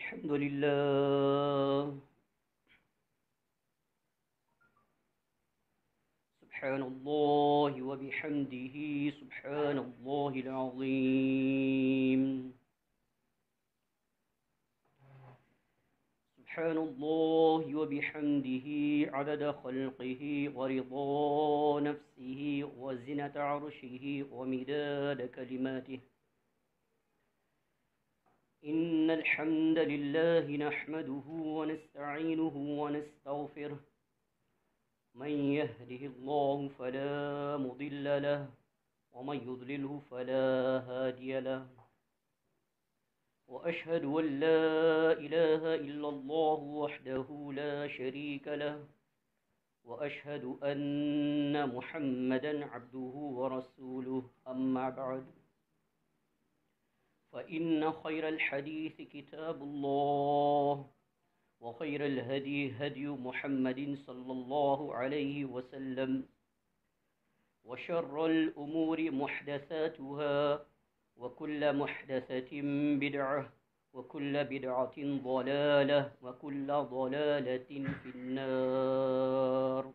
الحمد لله. سبحان الله وبحمده. سبحان الله العظيم. سبحان الله وبحمده عدد خلقه ورضا نفسه وزنة عرشه ومداد كلماته. إن الحمد لله نحمده ونستعينه ونستغفره. من يهده الله فلا مضل له ومن يضلله فلا هادي له. وأشهد أن لا إله إلا الله وحده لا شريك له. وأشهد أن محمدا عبده ورسوله. أما بعد، فإن خير الحديث كتاب الله، وخير الهدي هدي محمد صلى الله عليه وسلم، وشر الأمور محدثاتها، وكل محدثة بدعة، وكل بدعة ضلالة، وكل ضلالة في النار.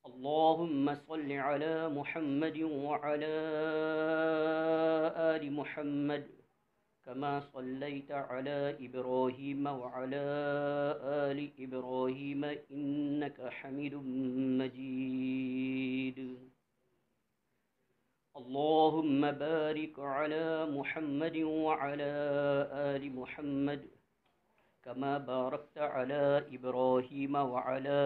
اللهم صل على محمد وعلى آل محمد كما صليت على إبراهيم وعلى آل إبراهيم إنك حميد مجيد. اللهم بارك على محمد وعلى آل محمد كما باركت على إبراهيم وعلى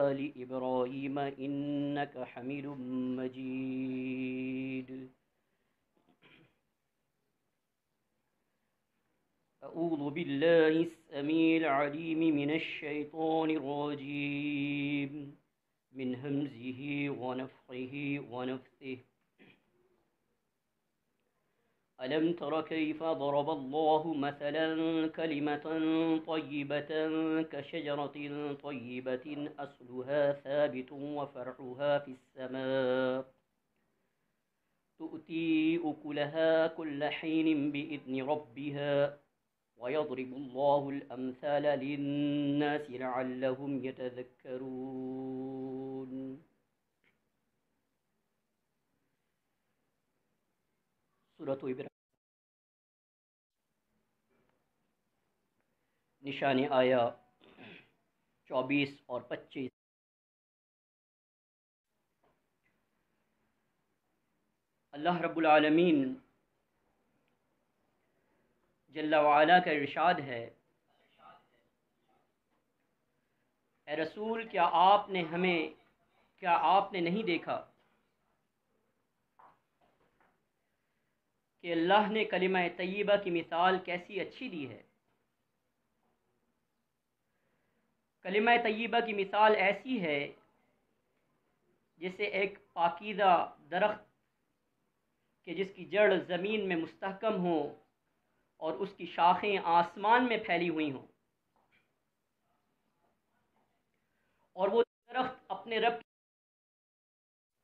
آل إبراهيم إنك حميد مجيد. أعوذ بالله السميع العليم من الشيطان الرجيم، من همزه ونفخه ونفثه. ألم تر كيف ضرب الله مثلا كلمة طيبة كشجرة طيبة أصلها ثابت وفرعها في السماء، تؤتي أكلها كل حين بإذن ربها، ويضرب الله الأمثال للناس لعلهم يتذكرون. سورۃ ابراہیم، نشان آیا 24 اور 25. اللہ رب العالمین جل وعلا کا ارشاد ہے، اے رسول کیا آپ نے نہیں دیکھا کہ اللہ نے کلمہ طیبہ کی مثال کیسی اچھی دی ہے. کلمہ طیبہ کی مثال ایسی ہے جیسے ایک پاکیزہ درخت کہ جس کی جڑ زمین میں مستحکم ہو اور اس کی شاخیں آسمان میں پھیلی ہوئی ہوں، اور وہ درخت اپنے رب کی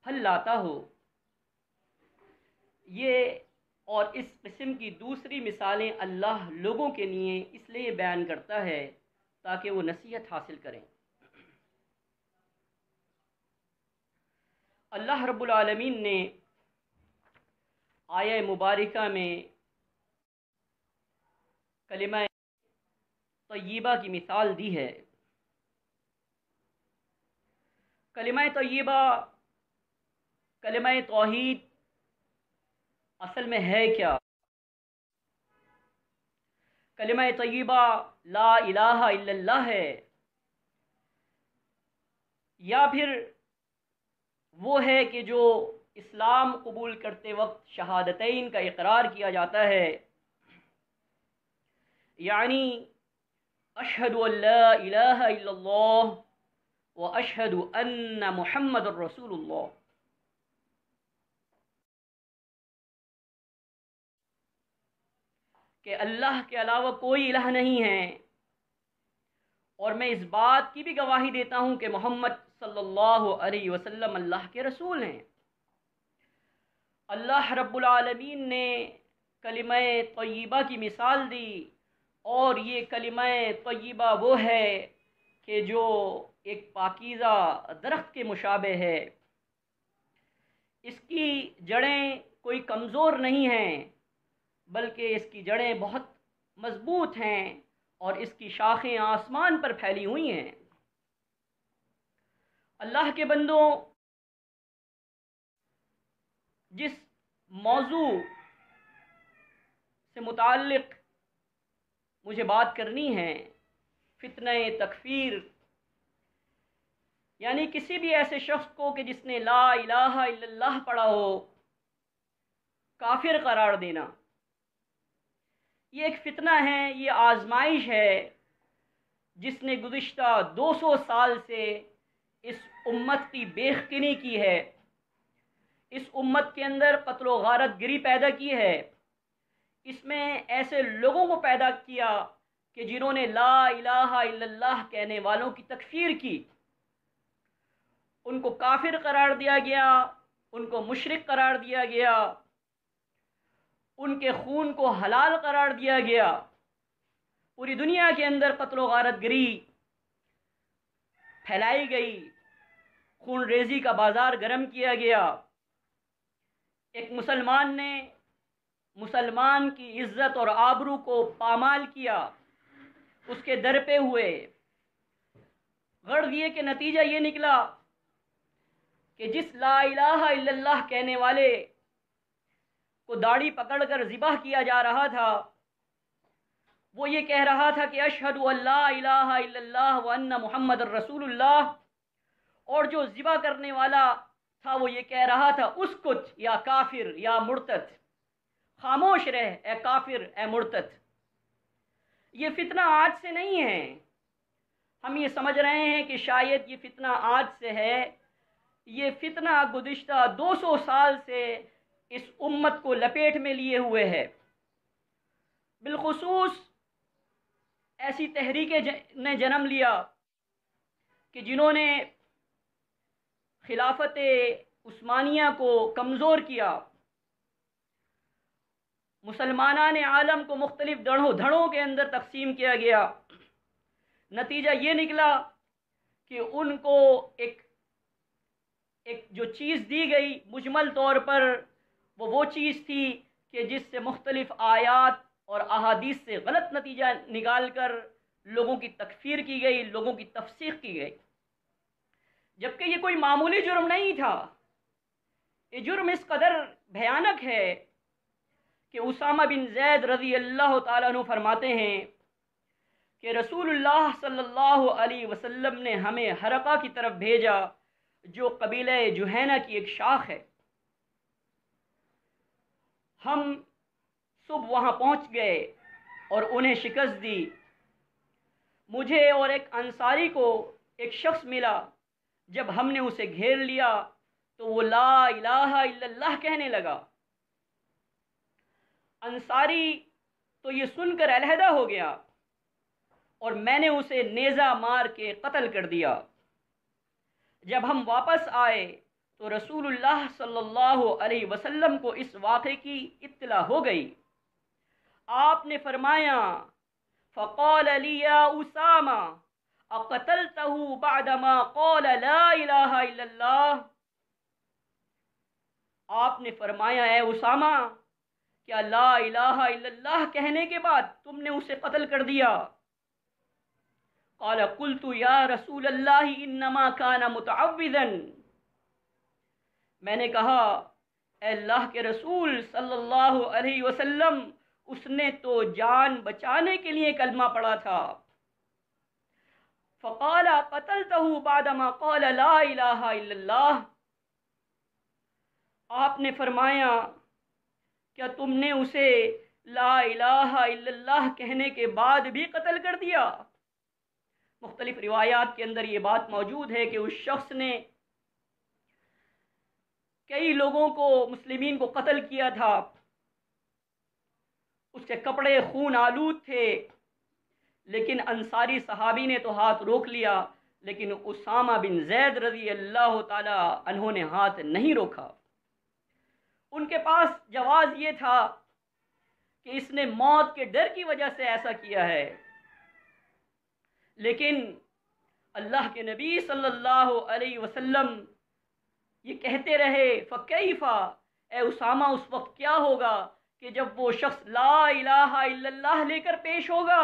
پھل لاتا ہو. یہ اور اس قسم کی دوسری مثالیں اللہ لوگوں کے لیے اس لیے بیان کرتا ہے تاکہ وہ نصیحت حاصل کریں. اللہ رب العالمین نے آیہ مبارکہ میں کلمہ طیبہ کی مثال دی ہے. کلمہ طیبہ، کلمہ توحید اصل میں ہے کیا؟ کلمہ طیبہ لا الہ الا اللہ ہے، یا پھر وہ ہے کہ جو اسلام قبول کرتے وقت شہادتین کا اقرار کیا جاتا ہے، یعنی اشہد ان لا الہ الا اللہ و اشہد ان محمد الرسول اللہ. کہ اللہ کے علاوہ کوئی الہ نہیں ہے، اور میں اس بات کی بھی گواہی دیتا ہوں کہ محمد صلی اللہ علیہ وسلم اللہ کے رسول ہیں. اللہ رب العالمین نے کلمہ طیبہ کی مثال دی، اور یہ کلمہ طیبہ وہ ہے کہ جو ایک پاکیزہ درخت کے مشابہ ہے۔ اس کی جڑیں کوئی کمزور نہیں ہیں، بلکہ اس کی جڑیں بہت مضبوط ہیں، اور اس کی شاخیں آسمان پر پھیلی ہوئی ہیں۔ اللہ کے بندوں، جس موضوع سے متعلق مجھے بات کرنی ہے، فتنہ تکفیر، یعنی کسی بھی ایسے شخص کو کہ جس نے لا الہ الا اللہ پڑھا ہو کافر قرار دینا، یہ ایک فتنہ ہے، یہ آزمائش ہے جس نے گزشتہ 200 سال سے اس امت کی بے یقینی کی ہے، اس امت کے اندر قتل و غارت گری پیدا کی ہے، اس میں ایسے لوگوں کو پیدا کیا کہ جنہوں نے لا الہ الا اللہ کہنے والوں کی تکفیر کی، ان کو کافر قرار دیا گیا، ان کو مشرک قرار دیا گیا، ان کے خون کو حلال قرار دیا گیا، پوری دنیا کے اندر قتل و غارت گری پھیلائی گئی، خون ریزی کا بازار گرم کیا گیا۔ ایک مسلمان نے مسلمان کی عزت اور آبرو کو پامال کیا، اس کے در پہ ہوئے، غرض یہ کہ نتیجہ یہ نکلا کہ جس لا الہ الا اللہ کہنے والے کو داڑھی پکڑ کر ذبح کیا جا رہا تھا، وہ یہ کہہ رہا تھا کہ اشہد ان لا الہ الا اللہ وان محمد الرسول اللہ، اور جو ذبح کرنے والا تھا وہ یہ کہہ رہا تھا اسکت یا کافر یا مرتد، خاموش رہ اے کافر اے مرتد۔ یہ فتنہ آج سے نہیں ہے، ہم یہ سمجھ رہے ہیں کہ شاید یہ فتنہ آج سے ہے، یہ فتنہ گزشتہ 200 سال سے اس امت کو لپیٹ میں لیے ہوئے ہے۔ بالخصوص ایسی تحریکیں نے جنم لیا کہ جنہوں نے خلافت عثمانیہ کو کمزور کیا، مسلمانان عالم کو مختلف دھڑوں کے اندر تقسیم کیا گیا، نتیجہ یہ نکلا کہ ان کو ایک جو چیز دی گئی مجمل طور پر وہ چیز تھی کہ جس سے مختلف آیات اور احادیث سے غلط نتیجہ نکال کر لوگوں کی تکفیر کی گئی، لوگوں کی تفسیق کی گئی، جبکہ یہ کوئی معمولی جرم نہیں تھا۔ یہ جرم اس قدر بھیانک ہے کہ اسامہ بن زید رضی اللہ تعالیٰ عنہ فرماتے ہیں کہ رسول اللہ صلی اللہ علیہ وسلم نے ہمیں حرقہ کی طرف بھیجا، جو قبیلہ جہینہ کی ایک شاخ ہے۔ ہم صبح وہاں پہنچ گئے اور انہیں شکست دی۔ مجھے اور ایک انصاری کو ایک شخص ملا، جب ہم نے اسے گھیر لیا تو وہ لا الہ الا اللہ کہنے لگا۔ انصاری تو یہ سن کر علیحدہ ہو گیا اور میں نے اسے نیزہ مار کے قتل کر دیا۔ جب ہم واپس آئے تو رسول اللہ صلی اللہ علیہ وسلم کو اس واقعے کی اطلاع ہو گئی۔ آپ نے فرمایا فقال لی یا اسامہ اقتلته بعدما قال لا الہ الا اللہ، آپ نے فرمایا اے اسامہ، کیا لا الہ الا اللہ کہنے کے بعد تم نے اسے قتل کر دیا؟ قال قلت یا رسول اللہ انما كان متعوذا، میں نے کہا اے اللہ کے رسول صلی اللہ علیہ وسلم، اس نے تو جان بچانے کے لیے کلمہ پڑھا تھا۔ فقال قتلته بعدما قال لا الہ الا اللہ، آپ نے فرمایا کیا تم نے اسے لا الہ الا اللہ کہنے کے بعد بھی قتل کر دیا؟ مختلف روایات کے اندر یہ بات موجود ہے کہ اس شخص نے کئی لوگوں کو، مسلمین کو قتل کیا تھا، اس کے کپڑے خون آلود تھے، لیکن انصاری صحابی نے تو ہاتھ روک لیا، لیکن اسامہ بن زید رضی اللہ تعالی عنہ نے ہاتھ نہیں روکا۔ ان کے پاس جواز یہ تھا کہ اس نے موت کے ڈر کی وجہ سے ایسا کیا ہے، لیکن اللہ کے نبی صلی اللہ علیہ وسلم یہ کہتے رہے فکیفا، اے اسامہ اس وقت کیا ہوگا کہ جب وہ شخص لا الہ الا اللہ لے کر پیش ہوگا،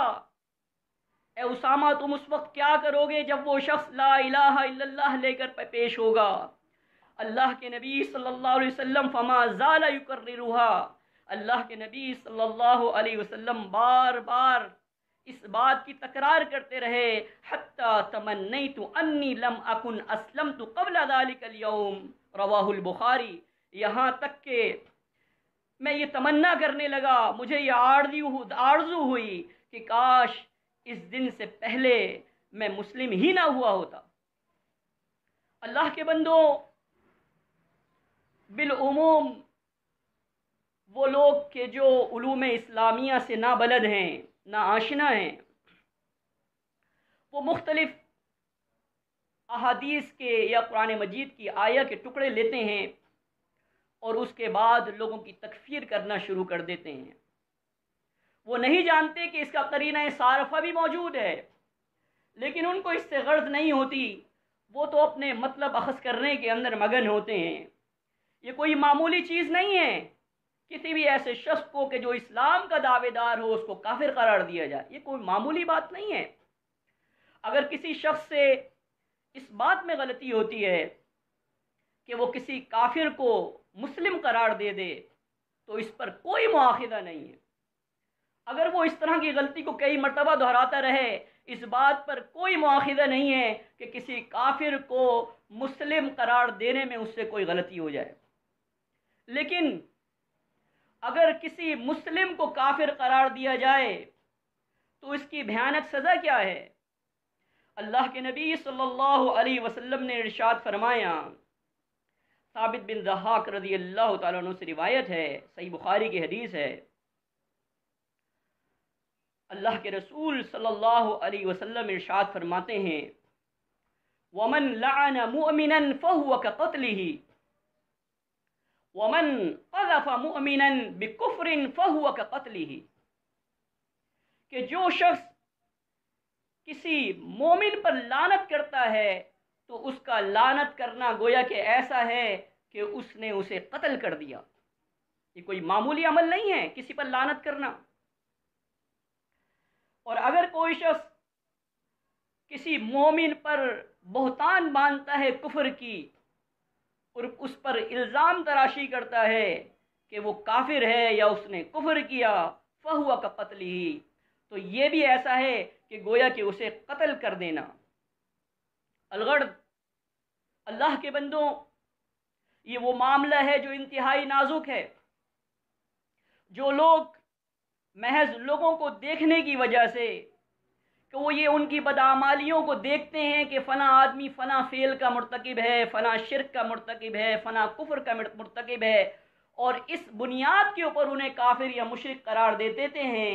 اے اسامہ تم اس وقت کیا کرو گے جب وہ شخص لا الہ الا اللہ لے کر پیش ہوگا۔ اللہ کے نبی صلی اللہ علیہ وسلم فما زال یکررها، اللہ کے نبی صلی اللہ علیہ وسلم بار بار اس بات کی تکرار کرتے رہے، حتی تمنیت انی لم اکن اسلمت قبل ذلك اليوم، رواہ البخاری، یہاں تک کہ میں یہ تمنا کرنے لگا، مجھے یہ آرزو ہوئی کہ کاش اس دن سے پہلے میں مسلم ہی نہ ہوا ہوتا۔ اللہ کے بندوں، بالعموم وہ لوگ کہ جو علوم اسلامیہ سے نہ بلد ہیں، نہ آشنا ہیں، وہ مختلف احادیث کے یا قرآن مجید کی آیہ کے ٹکڑے لیتے ہیں اور اس کے بعد لوگوں کی تکفیر کرنا شروع کر دیتے ہیں۔ وہ نہیں جانتے کہ اس کا قرینہ صارفہ بھی موجود ہے، لیکن ان کو اس سے غرض نہیں ہوتی، وہ تو اپنے مطلب اخذ کرنے کے اندر مگن ہوتے ہیں۔ یہ کوئی معمولی چیز نہیں ہے کسی بھی ایسے شخص کو کہ جو اسلام کا دعوے دار ہو اس کو کافر قرار دیا جائے، یہ کوئی معمولی بات نہیں ہے۔ اگر کسی شخص سے اس بات میں غلطی ہوتی ہے کہ وہ کسی کافر کو مسلم قرار دے دے تو اس پر کوئی مواخذہ نہیں ہے۔ اگر وہ اس طرح کی غلطی کو کئی مرتبہ دہراتا رہے، اس بات پر کوئی مواخذہ نہیں ہے کہ کسی کافر کو مسلم قرار دینے میں اس سے کوئی غلطی ہو جائے۔ لیکن اگر کسی مسلم کو کافر قرار دیا جائے تو اس کی بھیانک سزا کیا ہے؟ اللہ کے نبی صلی اللہ علیہ وسلم نے ارشاد فرمایا، ثابت بن ضحاک رضی اللہ تعالیٰ عنہ سے روایت ہے، صحیح بخاری کی حدیث ہے، اللہ کے رسول صلی اللہ علیہ وسلم ارشاد فرماتے ہیں، وَمَن لَعَنَ مُؤْمِنًا فَهُوَ كَقَتْلِهِ وَمَن قَذَفَ مُؤْمِنًا بِكُفْرٍ فَهُوَ كَقَتْلِهِ، کہ جو شخص کسی مومن پر لعنت کرتا ہے تو اس کا لعنت کرنا گویا کہ ایسا ہے کہ اس نے اسے قتل کر دیا۔ یہ کوئی معمولی عمل نہیں ہے کسی پر لعنت کرنا۔ اور اگر کوئی شخص کسی مومن پر بہتان باندھتا ہے کفر کی اور اس پر الزام تراشی کرتا ہے کہ وہ کافر ہے یا اس نے کفر کیا، فَهُوَ كَقَتْلِهِ، تو یہ بھی ایسا ہے کہ گویا کہ اسے قتل کر دینا۔ الغرض اللہ کے بندوں، یہ وہ معاملہ ہے جو انتہائی نازک ہے۔ جو لوگ محض لوگوں کو دیکھنے کی وجہ سے کہ وہ یہ ان کی بدعمالیوں کو دیکھتے ہیں کہ فلاں آدمی فلاں فعل کا مرتکب ہے، فلاں شرک کا مرتکب ہے، فلاں کفر کا مرتکب ہے، اور اس بنیاد کے اوپر انہیں کافر یا مشرک قرار دیتے ہیں،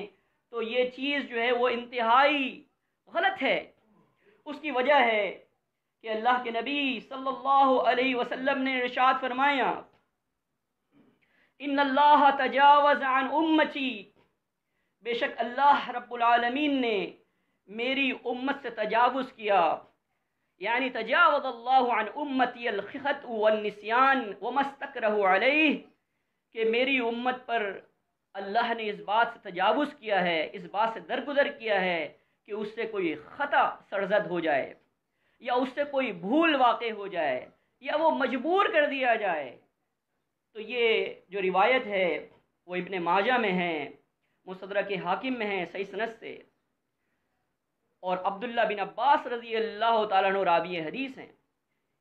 تو یہ چیز جو ہے وہ انتہائی غلط ہے۔ اس کی وجہ ہے کہ اللہ کے نبی صلی اللہ علیہ وسلم نے ارشاد فرمایا، ان اللہ تجاوز عن امتی، بے شک اللہ رب العالمین نے میری امت سے تجاوز کیا، یعنی تجاوز اللہ عن امتی الخطأ والنسیان وما استکرہوا علیہ، کہ میری امت پر اللہ نے اس بات سے تجاوز کیا ہے، اس بات سے درگزر کیا ہے کہ اس سے کوئی خطا سرزد ہو جائے یا اس سے کوئی بھول واقع ہو جائے یا وہ مجبور کر دیا جائے۔ تو یہ جو روایت ہے وہ ابن ماجہ میں ہے، مستدرک حاکم میں ہے صحیح سند سے، اور عبداللہ بن عباس رضی اللہ تعالیٰ عنہ راوی حدیث ہیں۔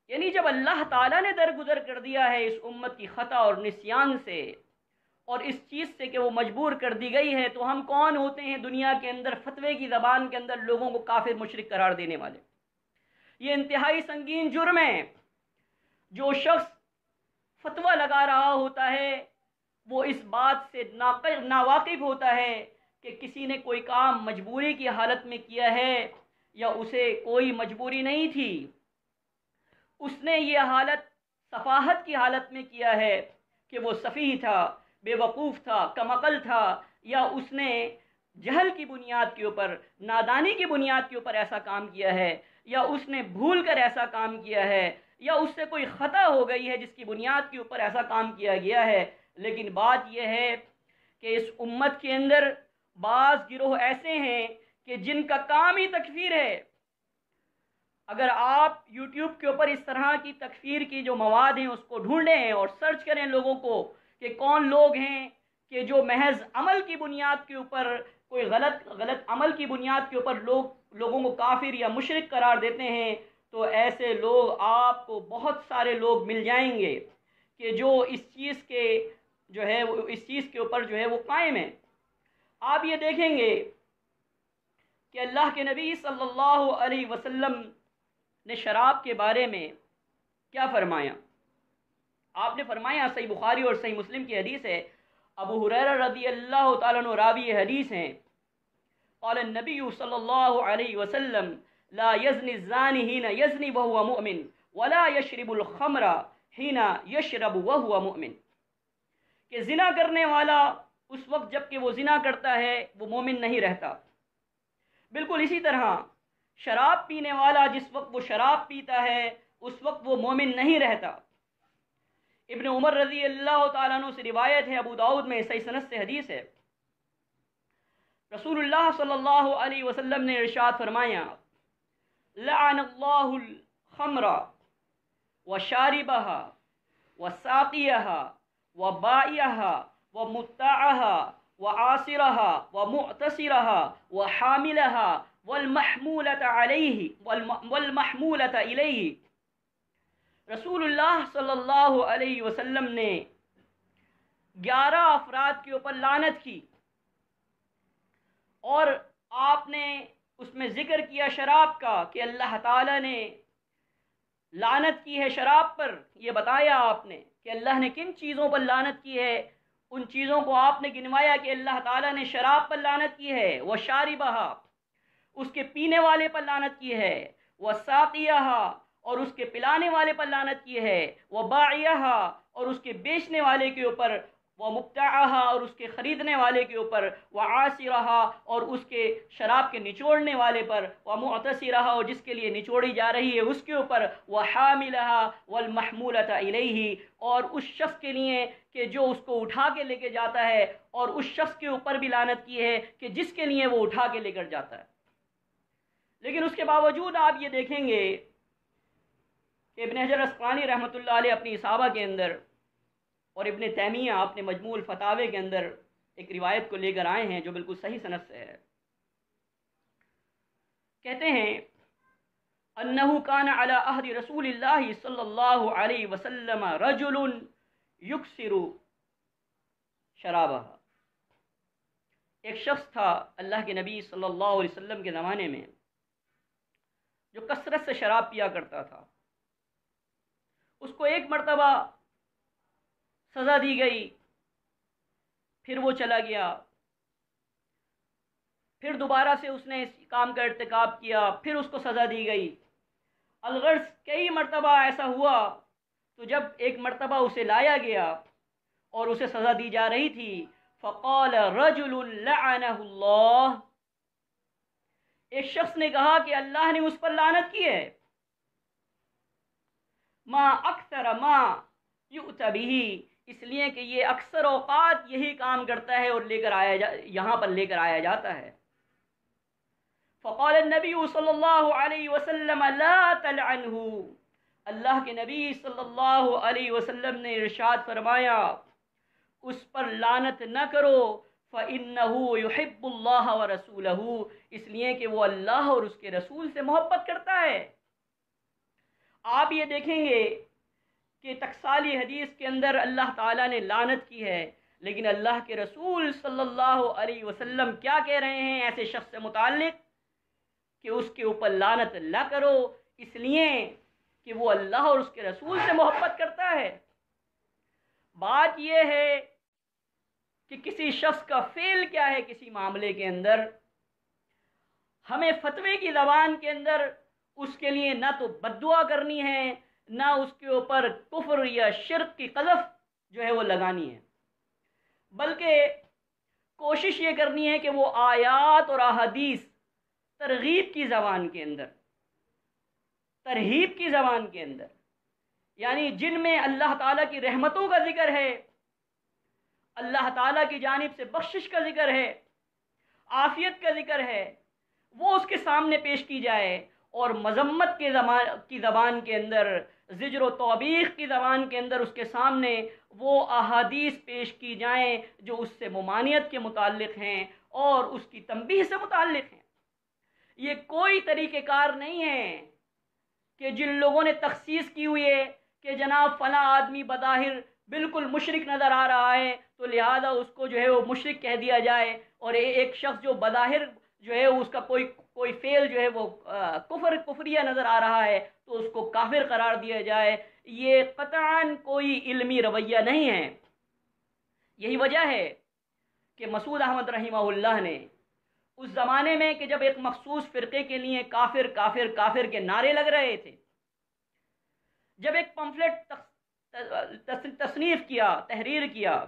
یعنی جب اللہ تعالیٰ نے درگزر کر دیا ہے اس امت کی خطا اور نسیان سے اور اس چیز سے کہ وہ مجبور کر دی گئی ہے، تو ہم کون ہوتے ہیں دنیا کے اندر فتوے کی زبان کے اندر لوگوں کو کافر مشرک قرار دینے والے؟ یہ انتہائی سنگین جرم ہے۔ جو شخص فتویٰ لگا رہا ہوتا ہے وہ اس بات سے ناواقف ہوتا ہے کہ کسی نے کوئی کام مجبوری کی حالت میں کیا ہے یا اسے کوئی مجبوری نہیں تھی، اس نے یہ حالت سفاہت کی حالت میں کیا ہے کہ وہ سفیہ تھا، بے وقوف تھا، کم عقل تھا، یا اس نے جہل کی بنیاد کے اوپر، نادانی کی بنیاد کے اوپر ایسا کام کیا ہے، یا اس نے بھول کر ایسا کام کیا ہے، یا اس سے کوئی خطا ہو گئی ہے جس کی بنیاد کے اوپر ایسا کام کیا گیا ہے، لیکن بات یہ ہے کہ اس امت کے اندر بعض گروہ ایسے ہیں کہ جن کا کام ہی تکفیر ہے۔ اگر آپ یوٹیوب کے اوپر اس طرح کی تکفیر کی جو مواد ہیں اس کو ڈھونڈیں اور سرچ کریں لوگوں کو کہ کون لوگ ہیں کہ جو محض عمل کی بنیاد کے اوپر، کوئی غلط عمل کی بنیاد کے اوپر لوگوں کو کافر یا مشرک قرار دیتے ہیں، تو ایسے لوگ آپ کو بہت سارے لوگ مل جائیں گے کہ جو اس چیز کے اوپر جو ہے وہ قائم ہیں۔ آپ یہ دیکھیں گے کہ اللہ کے نبی صلی اللہ علیہ وسلم نے شراب کے بارے میں کیا فرمایا؟ آپ نے فرمایا، صحیح بخاری اور صحیح مسلم کی حدیث ہے، ابو ہریرہ رضی اللہ تعالیٰ عنہ راوی حدیث ہیں، قال النبی صلی اللہ علیہ وسلم لا یزنی الزانی حین یزنی وہو مؤمن ولا یشرب الخمر حین یشرب وہو مؤمن، کہ زنا کرنے والا اس وقت جب کہ وہ زنا کرتا ہے وہ مومن نہیں رہتا۔ بالکل اسی طرح شراب پینے والا جس وقت وہ شراب پیتا ہے اس وقت وہ مومن نہیں رہتا۔ ابن عمر رضی اللہ تعالیٰ عنہ سے روایت ہے، ابو داؤد میں صحیح سند سے حدیث ہے، رسول اللہ صلی اللہ علیہ وسلم نے ارشاد فرمایا، لعن اللہ الخمر وشاربها وساقيها وبائعها ومتاعها وعاصرها ومعتصرها وحاملها والمحمولة إليه۔ رسول اللہ صلی اللہ علیہ وسلم نے 11 افراد کے اوپر لعنت کی، اور آپ نے اس میں ذکر کیا شراب کا کہ اللہ تعالیٰ نے لعنت کی ہے شراب پر۔ یہ بتایا آپ نے کہ اللہ نے کن چیزوں پر لعنت کی ہے، ان چیزوں کو آپ نے گنوایا کہ اللہ تعالیٰ نے شراب پر لعنت کی ہے، وہ شاربہا، اس کے پینے والے پر لعنت کی ہے، وہ ساقیہا، اور اس کے پلانے والے پر لعنت کی ہے، وہ باعیہا، اور اس کے بیچنے والے کے اوپر، وہ مبتاعہا، اور اس کے خریدنے والے کے اوپر، وہ عاصرہا، اور اس کے شراب کے نچوڑنے والے پر، وہ معتصرہا، اور جس کے لیے نچوڑی جا رہی ہے اس کے اوپر، وہ حاملہا والمحمولۃ الیہ، اور اس شخص کے لیے کہ جو اس کو اٹھا کے لے کے جاتا ہے، اور اس شخص کے اوپر بھی لعنت کی ہے کہ جس کے لیے وہ اٹھا کے لے کر جاتا ہے۔ لیکن اس کے باوجود آپ یہ دیکھیں گے کہ ابن حجر اسقلانی رحمۃ اللہ علیہ اپنی اصابہ کے اندر، اور ابن تیمیہ اپنے مجموع الفتاوی کے اندر ایک روایت کو لے کر آئے ہیں جو بالکل صحیح سند سے ہے۔ کہتے ہیں انہو کان علی عہد رسول اللہ صلی اللہ علیہ وسلم رجل یکسر شرابہ، ایک شخص تھا اللہ کے نبی صلی اللہ علیہ وسلم کے زمانے میں جو کثرت سے شراب پیا کرتا تھا۔ اس کو ایک مرتبہ سزا دی گئی، پھر وہ چلا گیا، پھر دوبارہ سے اس نے اس کام کا ارتکاب کیا، پھر اس کو سزا دی گئی۔ الغرض کئی مرتبہ ایسا ہوا، تو جب ایک مرتبہ اسے لایا گیا اور اسے سزا دی جا رہی تھی، فقال رجل لعنہ اللہ، ایک شخص نے کہا کہ اللہ نے اس پر لعنت کی ہے، ما اکثر ما یؤت بہ، اس لیے کہ یہ اکثر اوقات یہی کام کرتا ہے اور یہاں پر لے کر آیا جاتا ہے۔ فقال النبی صلی اللہ علیہ وسلم لا تلعنہ، اللہ کے نبی صلی اللہ علیہ وسلم نے ارشاد فرمایا اس پر لعنت نہ کرو، فإنہ یحب اللہ ورسولہ، اس لیے کہ وہ اللہ اور اس کے رسول سے محبت کرتا ہے۔ آپ یہ دیکھیں گے کہ ٹکسالی حدیث کے اندر اللہ تعالیٰ نے لعنت کی ہے، لیکن اللہ کے رسول صلی اللہ علیہ وسلم کیا کہہ رہے ہیں ایسے شخص سے متعلق کہ اس کے اوپر لعنت نہ کرو، اس لیے کہ وہ اللہ اور اس کے رسول سے محبت کرتا ہے۔ بات یہ ہے کہ کسی شخص کا فعل کیا ہے کسی معاملے کے اندر، ہمیں فتوے کی زبان کے اندر اس کے لیے نہ تو بد دعا کرنی ہے، نہ اس کے اوپر کفر یا شرک کی قذف جو ہے وہ لگانی ہے، بلکہ کوشش یہ کرنی ہے کہ وہ آیات اور احادیث ترغیب کی زبان کے اندر، ترہیب کی زبان کے اندر، یعنی جن میں اللہ تعالیٰ کی رحمتوں کا ذکر ہے، اللہ تعالیٰ کی جانب سے بخشش کا ذکر ہے، عافیت کا ذکر ہے، وہ اس کے سامنے پیش کی جائے، اور مذمت کی زبان کے اندر، زجر و توبیخ کی زبان کے اندر اس کے سامنے وہ احادیث پیش کی جائیں جو اس سے ممانعت کے متعلق ہیں اور اس کی تنبیہ سے متعلق ہیں۔ یہ کوئی طریقہ کار نہیں ہے کہ جن لوگوں نے تخصیص کی ہوئی ہے کہ جناب فلاں آدمی بظاہر بالکل مشرک نظر آ رہا ہے تو لہذا اس کو جو ہے وہ مشرک کہہ دیا جائے، اور ایک شخص جو بظاہر جو ہے اس کا کوئی فعل جو ہے وہ کفریہ نظر آ رہا ہے تو اس کو کافر قرار دیا جائے، یہ قطعاً کوئی علمی رویہ نہیں ہے۔ یہی وجہ ہے کہ مسعود احمد رحمہ اللہ نے اس زمانے میں کہ جب ایک مخصوص فرقے کے لیے کافر کافر کافر کے نعرے لگ رہے تھے، جب ایک پمفلٹ تصنیف کیا، تحریر کیا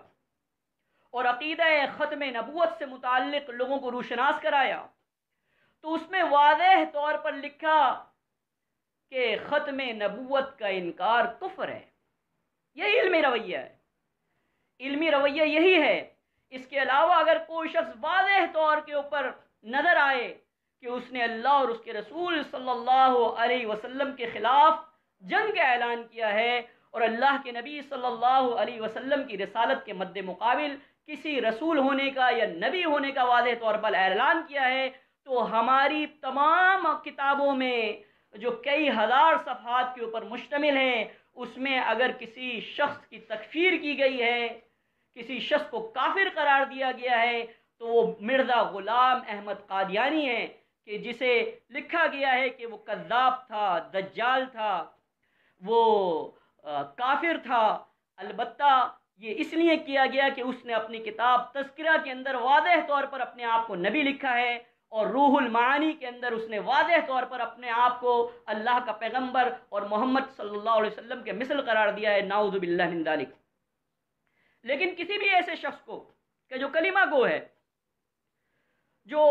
اور عقیدہ ختم نبوت سے متعلق لوگوں کو روشناس کرایا، تو اس میں واضح طور پر لکھا کہ ختم نبوت کا انکار کفر ہے۔ یہی علمی رویہ ہے، علمی رویہ یہی ہے۔ اس کے علاوہ اگر کوئی شخص واضح طور کے اوپر نظر آئے کہ اس نے اللہ اور اس کے رسول صلی اللہ علیہ وسلم کے خلاف جنگ کا اعلان کیا ہے اور اللہ کے نبی صلی اللہ علیہ وسلم کی رسالت کے مد مقابل کسی رسول ہونے کا یا نبی ہونے کا واضح طور پر اعلان کیا ہے، تو ہماری تمام کتابوں میں جو کئی ہزار صفحات کے اوپر مشتمل ہیں، اس میں اگر کسی شخص کی تکفیر کی گئی ہے، کسی شخص کو کافر قرار دیا گیا ہے، تو وہ مرزا غلام احمد قادیانی ہے، کہ جسے لکھا گیا ہے کہ وہ کذاب تھا، دجال تھا، وہ کافر تھا۔ البتہ یہ اس لیے کیا گیا کہ اس نے اپنی کتاب تذکرہ کے اندر واضح طور پر اپنے آپ کو نبی لکھا ہے، اور روح المعانی کے اندر اس نے واضح طور پر اپنے آپ کو اللہ کا پیغمبر اور محمد صلی اللہ علیہ وسلم کے مثل قرار دیا ہے، نعوذ باللہ من ذالک۔ لیکن کسی بھی ایسے شخص کو کہ جو کلمہ گو ہے، جو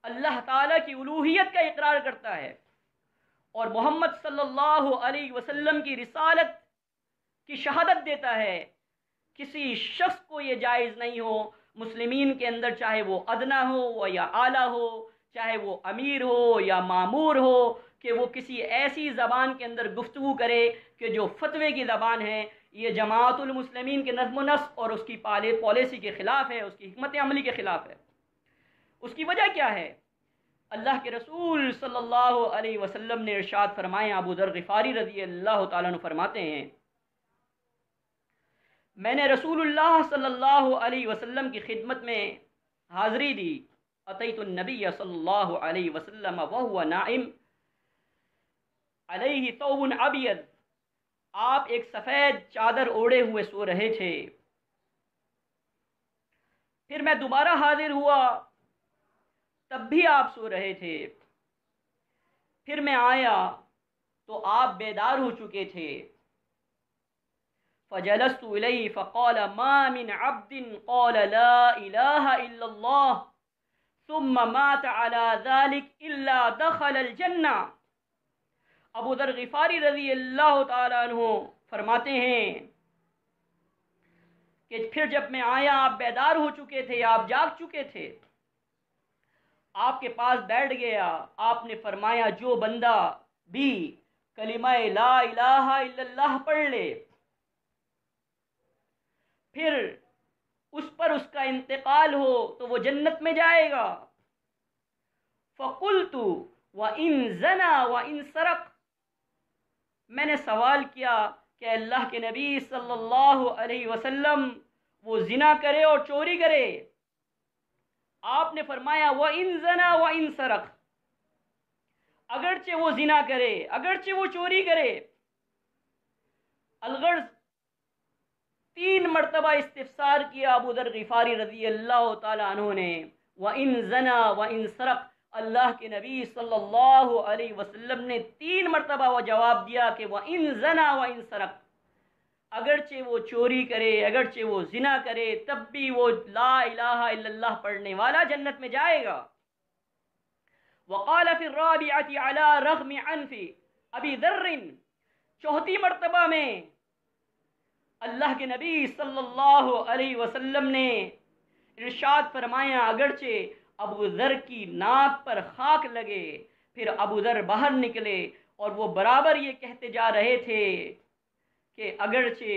اللہ تعالیٰ کی الوہیت کا اقرار کرتا ہے اور محمد صلی اللہ علیہ وسلم کی رسالت کی شہادت دیتا ہے، کسی شخص کو یہ جائز نہیں ہو مسلمین کے اندر، چاہے وہ ادنا ہو یا اعلیٰ ہو، چاہے وہ امیر ہو یا مامور ہو، کہ وہ کسی ایسی زبان کے اندر گفتگو کرے کہ جو فتوے کی زبان ہے۔ یہ جماعت المسلمین کے نظم و نسق اور اس کی پالیسی کے خلاف ہے، اس کی حکمت عملی کے خلاف ہے۔ اس کی وجہ کیا ہے؟ اللہ کے رسول صلی اللہ علیہ وسلم نے ارشاد فرمایا، ابو ذر غفاری رضی اللہ تعالیٰ عنہ فرماتے ہیں، میں نے رسول اللہ صلی اللہ علیہ وسلم کی خدمت میں حاضری دی، اتیت النبی صلی اللہ علیہ وسلم وہو نائم علیہ ثوب ابیض، آپ ایک سفید چادر اوڑھے ہوئے سو رہے تھے۔ پھر میں دوبارہ حاضر ہوا، تب بھی آپ سو رہے تھے۔ پھر میں آیا تو آپ بیدار ہو چکے تھے۔ فجلست الیہ فقال ما من عبد قال لا الہ الا اللہ ثم مات على ذلك الا دخل الجنہ۔ ابو ذر غفاری رضی اللہ تعالیٰ عنہ فرماتے ہیں کہ پھر جب میں آیا، آپ بیدار ہو چکے تھے، آپ جاگ چکے تھے، آپ کے پاس بیٹھ گیا، آپ نے فرمایا جو بندہ بھی کلمہ لا الہ الا اللہ پڑھ لے، پھر اس پر اس کا انتقال ہو تو وہ جنت میں جائے گا۔ فقلت وَإِن زَنَا وَإِن سَرَقَ، میں نے سوال کیا کہ اللہ کے نبی صلی اللہ علیہ وسلم وہ زنا کرے اور چوری کرے؟ آپ نے فرمایا وَإِن زَنَا وَإِن سَرَقَ، اگرچہ وہ زنا کرے، اگرچہ وہ چوری کرے۔ الغرض 3 مرتبہ استفسار کیا ابو ذر غفاری رضی اللہ تعالی عنہ نے، وَإِن زَنَا وَإِن سَرَقَ، اللہ کے نبی صلی اللہ علیہ وسلم نے 3 مرتبہ وہ جواب دیا کہ وَإِن زَنَا وَإِن سَرَقَ، اگرچہ وہ چوری کرے، اگرچہ وہ زنا کرے، تب بھی وہ لا الہ الا اللہ پڑھنے والا جنت میں جائے گا۔ وقال فی الرابعۃ علی رغم عنف ابی ذر، چوتھی مرتبہ میں اللہ کے نبی صلی اللہ علیہ وسلم نے ارشاد فرمایا، اگرچہ ابو ذر کی ناک پر خاک لگے، پھر ابو ذر باہر نکلے اور وہ برابر یہ کہتے جا رہے تھے کہ اگرچہ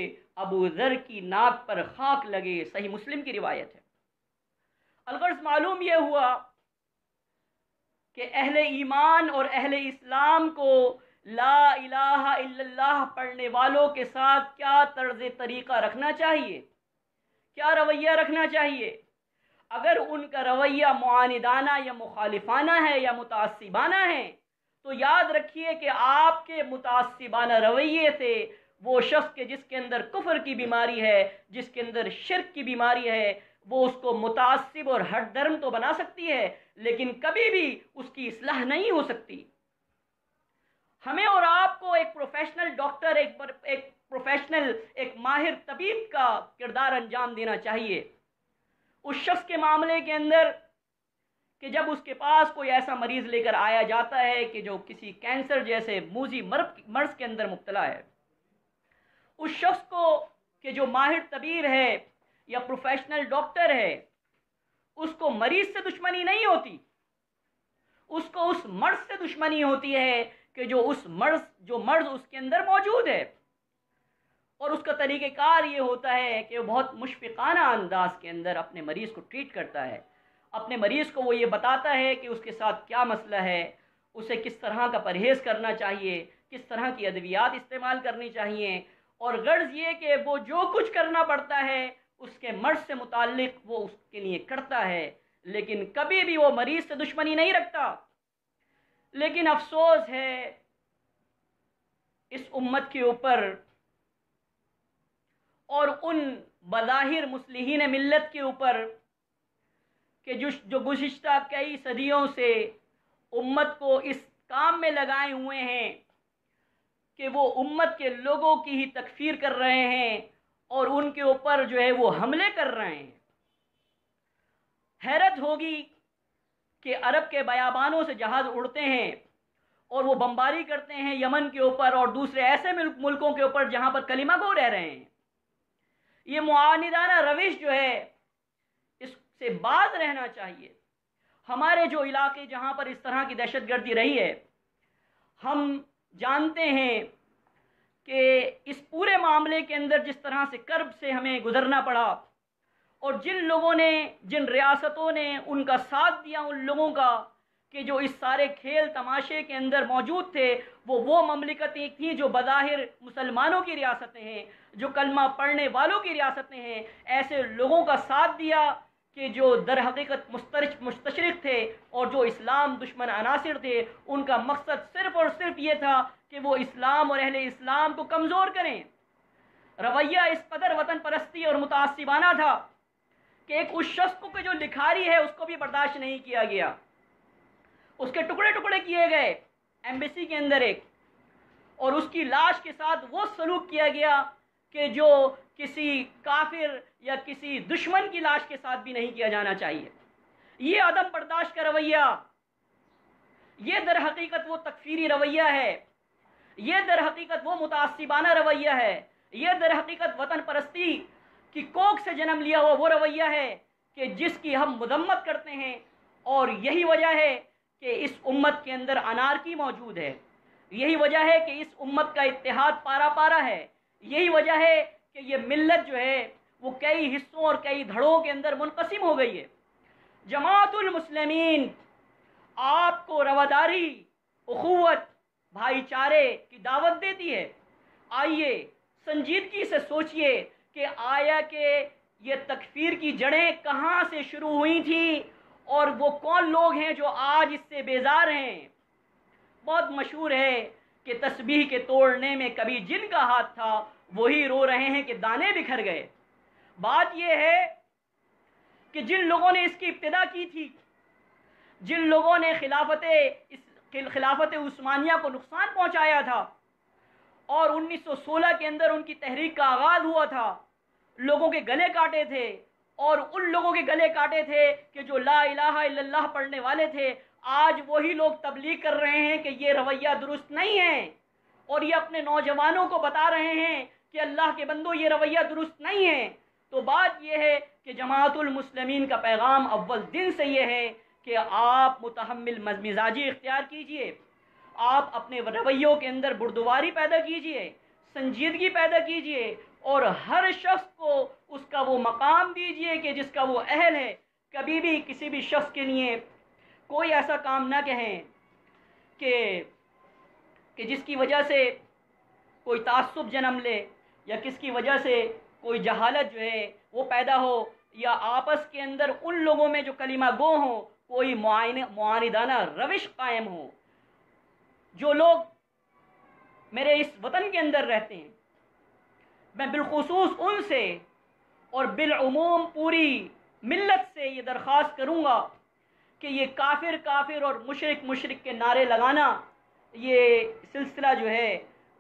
ابو ذر کی ناک پر خاک لگے۔ صحیح مسلم کی روایت ہے۔ الغرض معلوم یہ ہوا کہ اہل ایمان اور اہل اسلام کو لا الہ الا اللہ پڑھنے والوں کے ساتھ کیا طرز طریقہ رکھنا چاہیے، کیا رویہ رکھنا چاہیے۔ اگر ان کا رویہ معاندانہ یا مخالفانہ ہے یا متعصبانہ ہے تو یاد رکھیے کہ آپ کے متعصبانہ رویے سے وہ شخص کے جس کے اندر کفر کی بیماری ہے، جس کے اندر شرک کی بیماری ہے، وہ اس کو متعصب اور ہٹ درم تو بنا سکتی ہے لیکن کبھی بھی اس کی اصلاح نہیں ہو سکتی۔ ہمیں اور آپ کو ایک پروفیشنل ڈاکٹر، ایک پروفیشنل، ایک ماہر طبیب کا کردار انجام دینا چاہیے اس شخص کے معاملے کے اندر کہ جب اس کے پاس کوئی ایسا مریض لے کر آیا جاتا ہے کہ جو کسی کینسر جیسے موذی مرض کے اندر مبتلا ہے، اس شخص کو کہ جو ماہر طبیب ہے یا پروفیشنل ڈاکٹر ہے، اس کو مریض سے دشمنی نہیں ہوتی، اس کو اس مرض سے دشمنی ہوتی ہے کہ جو مرض اس کے اندر موجود ہے۔ اور اس کا طریقہ کار یہ ہوتا ہے کہ وہ بہت مشفقانہ انداز کے اندر اپنے مریض کو ٹریٹ کرتا ہے، اپنے مریض کو وہ یہ بتاتا ہے کہ اس کے ساتھ کیا مسئلہ ہے، اسے کس طرح کا پرہیز کرنا چاہیے، کس طرح کی ادویات استعمال کرنی چاہیے، اور غرض یہ کہ وہ جو کچھ کرنا پڑتا ہے اس کے مرض سے متعلق وہ اس کے لیے کرتا ہے، لیکن کبھی بھی وہ مریض سے دشمنی نہیں رکھتا۔ لیکن افسوس ہے اس امت کے اوپر اور ان بظاہر مصلحین ملت کے اوپر کہ جو گزشتہ کئی صدیوں سے امت کو اس کام میں لگائے ہوئے ہیں کہ وہ امت کے لوگوں کی ہی تکفیر کر رہے ہیں اور ان کے اوپر جو ہے وہ حملے کر رہے ہیں۔ حیرت ہوگی کہ عرب کے بیابانوں سے جہاز اڑتے ہیں اور وہ بمباری کرتے ہیں یمن کے اوپر اور دوسرے ایسے ملکوں کے اوپر جہاں پر کلمہ گو رہ رہے ہیں۔ یہ معاندانہ روش جو ہے اس سے باز رہنا چاہیے۔ ہمارے جو علاقے جہاں پر اس طرح کی دہشت گردی رہی ہے، ہم جانتے ہیں کہ اس پورے معاملے کے اندر جس طرح سے کرب سے ہمیں گزرنا پڑا، اور جن لوگوں نے، جن ریاستوں نے ان کا ساتھ دیا، ان لوگوں کا کہ جو اس سارے کھیل تماشے کے اندر موجود تھے، وہ مملکتیں تھیں جو بظاہر مسلمانوں کی ریاستیں ہیں، جو کلمہ پڑھنے والوں کی ریاستیں ہیں، ایسے لوگوں کا ساتھ دیا کہ جو در حقیقت مستشرق تھے اور جو اسلام دشمن عناصر تھے، ان کا مقصد صرف اور صرف یہ تھا کہ وہ اسلام اور اہل اسلام کو کمزور کریں۔ رویہ اس قدر وطن پرستی اور متعصبانہ تھا کہ ایک اس شخص کو کہ جو لکھاری ہے اس کو بھی برداشت نہیں کیا گیا، اس کے ٹکڑے ٹکڑے کیے گئے ایمبیسی کے اندر ایک، اور اس کی لاش کے ساتھ وہ سلوک کیا گیا کہ جو کسی کافر یا کسی دشمن کی لاش کے ساتھ بھی نہیں کیا جانا چاہیے۔ یہ عدم برداشت کا رویہ، یہ در حقیقت وہ تکفیری رویہ ہے، یہ در حقیقت وہ متعصبانہ رویہ ہے، یہ در حقیقت وطن پرستی کی کوکھ سے جنم لیا ہوا وہ رویہ ہے کہ جس کی ہم مذمت کرتے ہیں، اور یہی وجہ ہے کہ اس امت کے اندر انارکی موجود ہے، یہی وجہ ہے کہ اس امت کا اتحاد پارا پارا ہے، یہی وجہ ہے کہ یہ ملت جو ہے وہ کئی حصوں اور کئی دھڑوں کے اندر منقسم ہو گئی ہے۔ جماعت المسلمین آپ کو رواداری، اخوت، بھائی چارے کی دعوت دیتی ہے۔ آئیے سنجیدگی سے سوچئے کہ آیا کہ یہ تکفیر کی جڑیں کہاں سے شروع ہوئی تھیں اور وہ کون لوگ ہیں جو آج اس سے بیزار ہیں۔ بہت مشہور ہے کہ تسبیح کے توڑنے میں کبھی جن کا ہاتھ تھا وہی رو رہے ہیں کہ دانے بکھر گئے۔ بات یہ ہے کہ جن لوگوں نے اس کی ابتدا کی تھی، جن لوگوں نے خلافت عثمانیہ کو نقصان پہنچایا تھا، اور 1916 کے اندر ان کی تحریک کا آغاز ہوا تھا، لوگوں کے گلے کاٹے تھے، اور ان لوگوں کے گلے کاٹے تھے کہ جو لا الہ الا اللہ پڑھنے والے تھے۔ آج وہی لوگ تبلیغ کر رہے ہیں کہ یہ رویہ درست نہیں ہے، اور یہ اپنے نوجوانوں کو بتا رہے ہیں کہ اللہ کے بندو یہ رویہ درست نہیں ہے۔ تو بات یہ ہے کہ جماعت المسلمین کا پیغام اول دن سے یہ ہے کہ آپ متحمل مزاجی اختیار کیجئے، آپ اپنے رویوں کے اندر بردباری پیدا کیجئے، سنجیدگی پیدا کیجئے، اور ہر شخص کو اس کا وہ مقام دیجئے کہ جس کا وہ اہل ہے۔ کبھی بھی کسی بھی شخص کے لیے کوئی ایسا کام نہ کہیں کہ جس کی وجہ سے کوئی تعصب جنم لے، یا کس کی وجہ سے کوئی جہالت جو ہے وہ پیدا ہو، یا آپس کے اندر ان لوگوں میں جو کلمہ گو ہوں کوئی معاندانہ روش قائم ہو۔ جو لوگ میرے اس وطن کے اندر رہتے ہیں، میں بالخصوص ان سے اور بالعموم پوری ملت سے یہ درخواست کروں گا کہ یہ کافر کافر اور مشرک مشرک کے نعرے لگانا، یہ سلسلہ جو ہے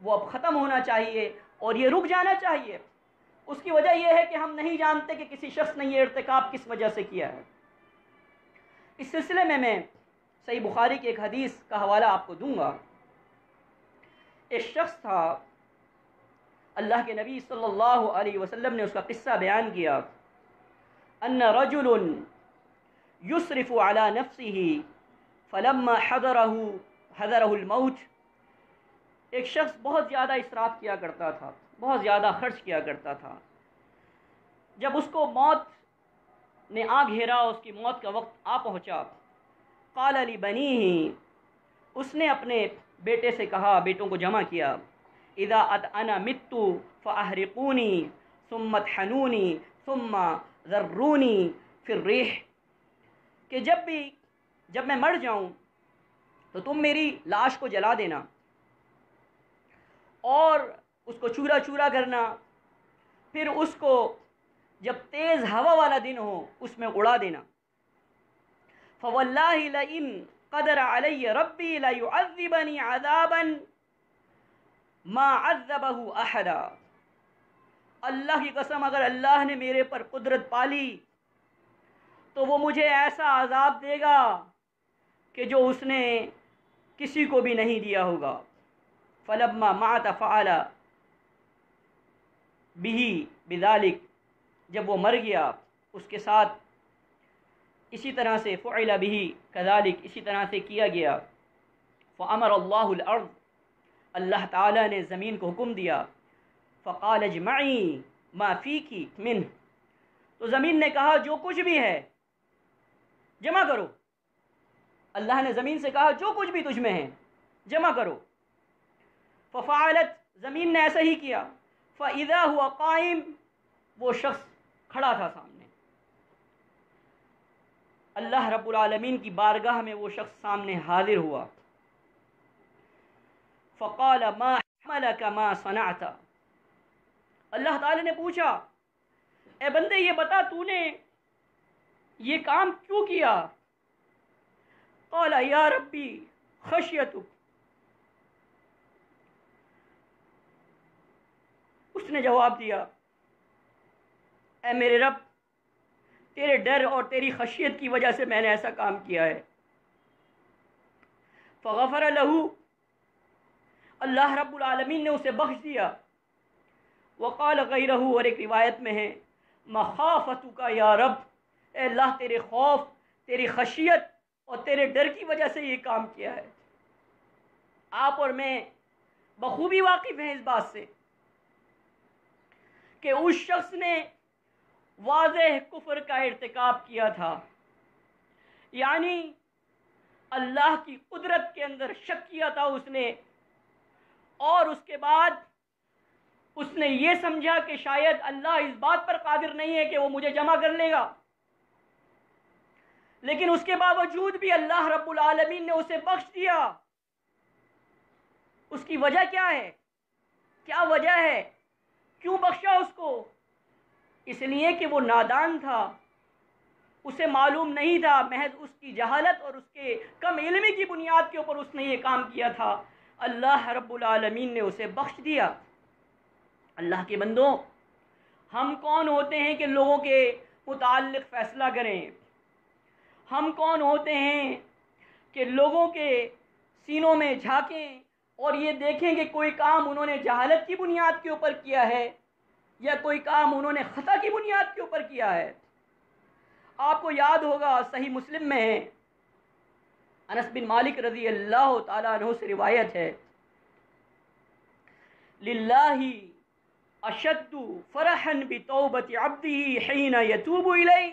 وہ اب ختم ہونا چاہیے اور یہ رک جانا چاہیے۔ اس کی وجہ یہ ہے کہ ہم نہیں جانتے کہ کسی شخص نے یہ ارتکاب کس وجہ سے کیا ہے۔ اس سلسلے میں صحیح بخاری کی ایک حدیث کا حوالہ آپ کو دوں گا۔ ایک شخص تھا، اللہ کے نبی صلی اللہ علیہ وسلم نے اس کا قصہ بیان کیا، ان رجل یسرف علی نفسه فلما حضره الموت، ایک شخص بہت زیادہ اسراف کیا کرتا تھا، بہت زیادہ خرچ کیا کرتا تھا۔ جب اس کو موت نے آ گھیرا، اس کی موت کا وقت آ پہنچا، قال لبنیہ، اس نے اپنے بیٹے سے کہا، بیٹوں کو جمع کیا، اذا انا مت فاحرقونی ثم اطحنونی ثم ذرونی فی الریح، کہ جب میں مر جاؤں تو تم میری لاش کو جلا دینا اور اس کو چورا چورا کرنا، پھر اس کو جب تیز ہوا والا دن ہو اس میں اڑا دینا۔ فواللہ لئن قدر علی ربی لیعذبنی عذابا ما عذبہ احدا، اللہ کی قسم اگر اللہ نے میرے پر قدرت پالی تو وہ مجھے ایسا عذاب دے گا کہ جو اس نے کسی کو بھی نہیں دیا ہوگا۔ فلما مات فعل به بذلک، جب وہ مر گیا اس کے ساتھ اسی طرح سے، فعل به کذالک، اسی طرح سے کیا گیا۔ فامر اللہ الارض، اللہ تعالیٰ نے زمین کو حکم دیا، فقال اجمعی ما فیکی منہ، تو زمین نے کہا جو کچھ بھی ہے جمع کرو۔ اللہ نے زمین سے کہا جو کچھ بھی تجھ میں ہے جمع کرو۔ ففعلت، زمین نے ایسا ہی کیا۔ فاذا هو قائم، وہ شخص کھڑا تھا سامنے، اللہ رب العالمین کی بارگاہ میں وہ شخص سامنے حاضر ہوا۔ فقال ما حملك ما صنعت، اللہ تعالی نے پوچھا، اے بندے یہ بتا تو نے یہ کام کیوں کیا؟ قال یا ربی خشیتک، اس نے جواب دیا، اے میرے رب تیرے ڈر اور تیری خشیت کی وجہ سے میں نے ایسا کام کیا ہے۔ فغفر له، اللہ رب العالمین نے اسے بخش دیا۔ وقال غیرہ، اور ایک روایت میں ہے، مخافتک یا رب، اے اللہ تیرے خوف، تیری خشیت اور تیرے ڈر کی وجہ سے یہ کام کیا ہے۔ آپ اور میں بخوبی واقف ہیں اس بات سے کہ اس شخص نے واضح کفر کا ارتکاب کیا تھا، یعنی اللہ کی قدرت کے اندر شک کیا تھا اس نے، اور اس کے بعد اس نے یہ سمجھا کہ شاید اللہ اس بات پر قادر نہیں ہے کہ وہ مجھے جمع کر لے گا، لیکن اس کے باوجود بھی اللہ رب العالمین نے اسے بخش دیا۔ اس کی وجہ کیا ہے؟ کیا وجہ ہے؟ کیوں بخشا اس کو؟ اس لیے کہ وہ نادان تھا، اسے معلوم نہیں تھا، محض اس کی جہالت اور اس کے کم علمی کی بنیاد کے اوپر اس نے یہ کام کیا تھا۔ اللہ رب العالمین نے اسے بخش دیا۔ اللہ کے بندوں، ہم کون ہوتے ہیں کہ لوگوں کے متعلق فیصلہ کریں؟ ہم کون ہوتے ہیں کہ لوگوں کے سینوں میں جھانکیں اور یہ دیکھیں کہ کوئی کام انہوں نے جہالت کی بنیاد کے اوپر کیا ہے یا کوئی کام انہوں نے خطا کی بنیاد کے اوپر کیا ہے؟ آپ کو یاد ہوگا، صحیح مسلم میں ہے، انس بن مالک رضی اللہ تعالیٰ عنہ سے روایت ہے، للہ اشد فرحا بتوبت عبدہ حین یتوب الیہ۔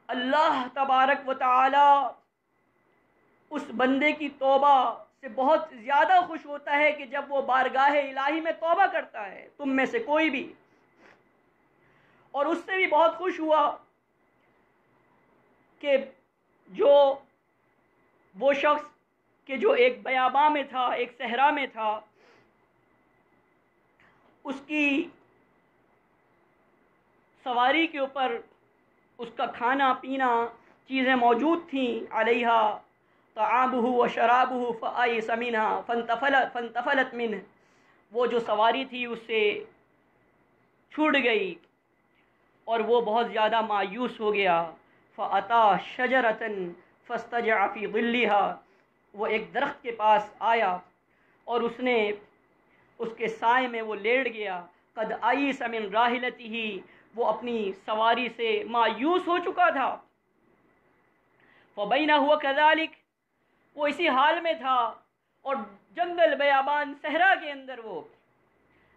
اللہ تبارک و تعالی اس بندے کی توبہ سے بہت زیادہ خوش ہوتا ہے کہ جب وہ بارگاہ الہی میں توبہ کرتا ہے، تم میں سے کوئی بھی، اور اس سے بھی بہت خوش ہوا کہ جو وہ شخص کہ جو ایک بیاباں میں تھا، ایک صحرا میں تھا، اس کی سواری کے اوپر اس کا کھانا پینا چیزیں موجود تھیں، علیہا طعامہ و شرابہ فآئس منہا فانتفلت منہ، وہ جو سواری تھی اس سے چھوٹ گئی اور وہ بہت زیادہ مایوس ہو گیا۔ فأتی شجرۃ فاستجع فی ظلھا، وہ ایک درخت کے پاس آیا اور اس نے اس کے سائے میں وہ لیٹ گیا۔ قد آئیس من راحلتہ، وہ اپنی سواری سے مایوس ہو چکا تھا۔ فبینہ ہوا کذالک، وہ اسی حال میں تھا، اور جنگل بیابان صحرا کے اندر وہ،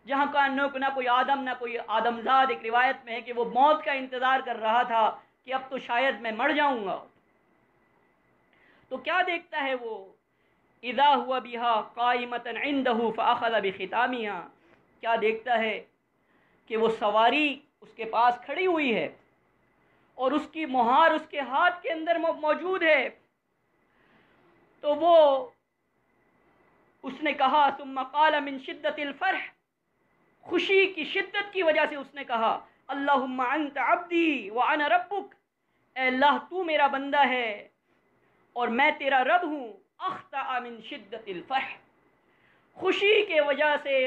جہاں کا نہ کوئی آدم نہ کوئی آدمزاد، ایک روایت میں ہے کہ وہ موت کا انتظار کر رہا تھا کہ اب تو شاید میں مر جاؤں گا۔ تو کیا دیکھتا ہے وہ، اذا ہوا بہا قائمۃ عندہ فاخذ بختامہا، کیا دیکھتا ہے کہ وہ سواری اس کے پاس کھڑی ہوئی ہے اور اس کی مہار اس کے ہاتھ کے اندر موجود ہے۔ تو وہ اس نے کہا، ثم قال من شدت الفرح، خوشی کی شدت کی وجہ سے اس نے کہا، اللہم انت عبدی وانا ربک، اے اللہ تو میرا بندہ ہے اور میں تیرا رب ہوں۔ اخطأ من شدت الفرح، خوشی کے وجہ سے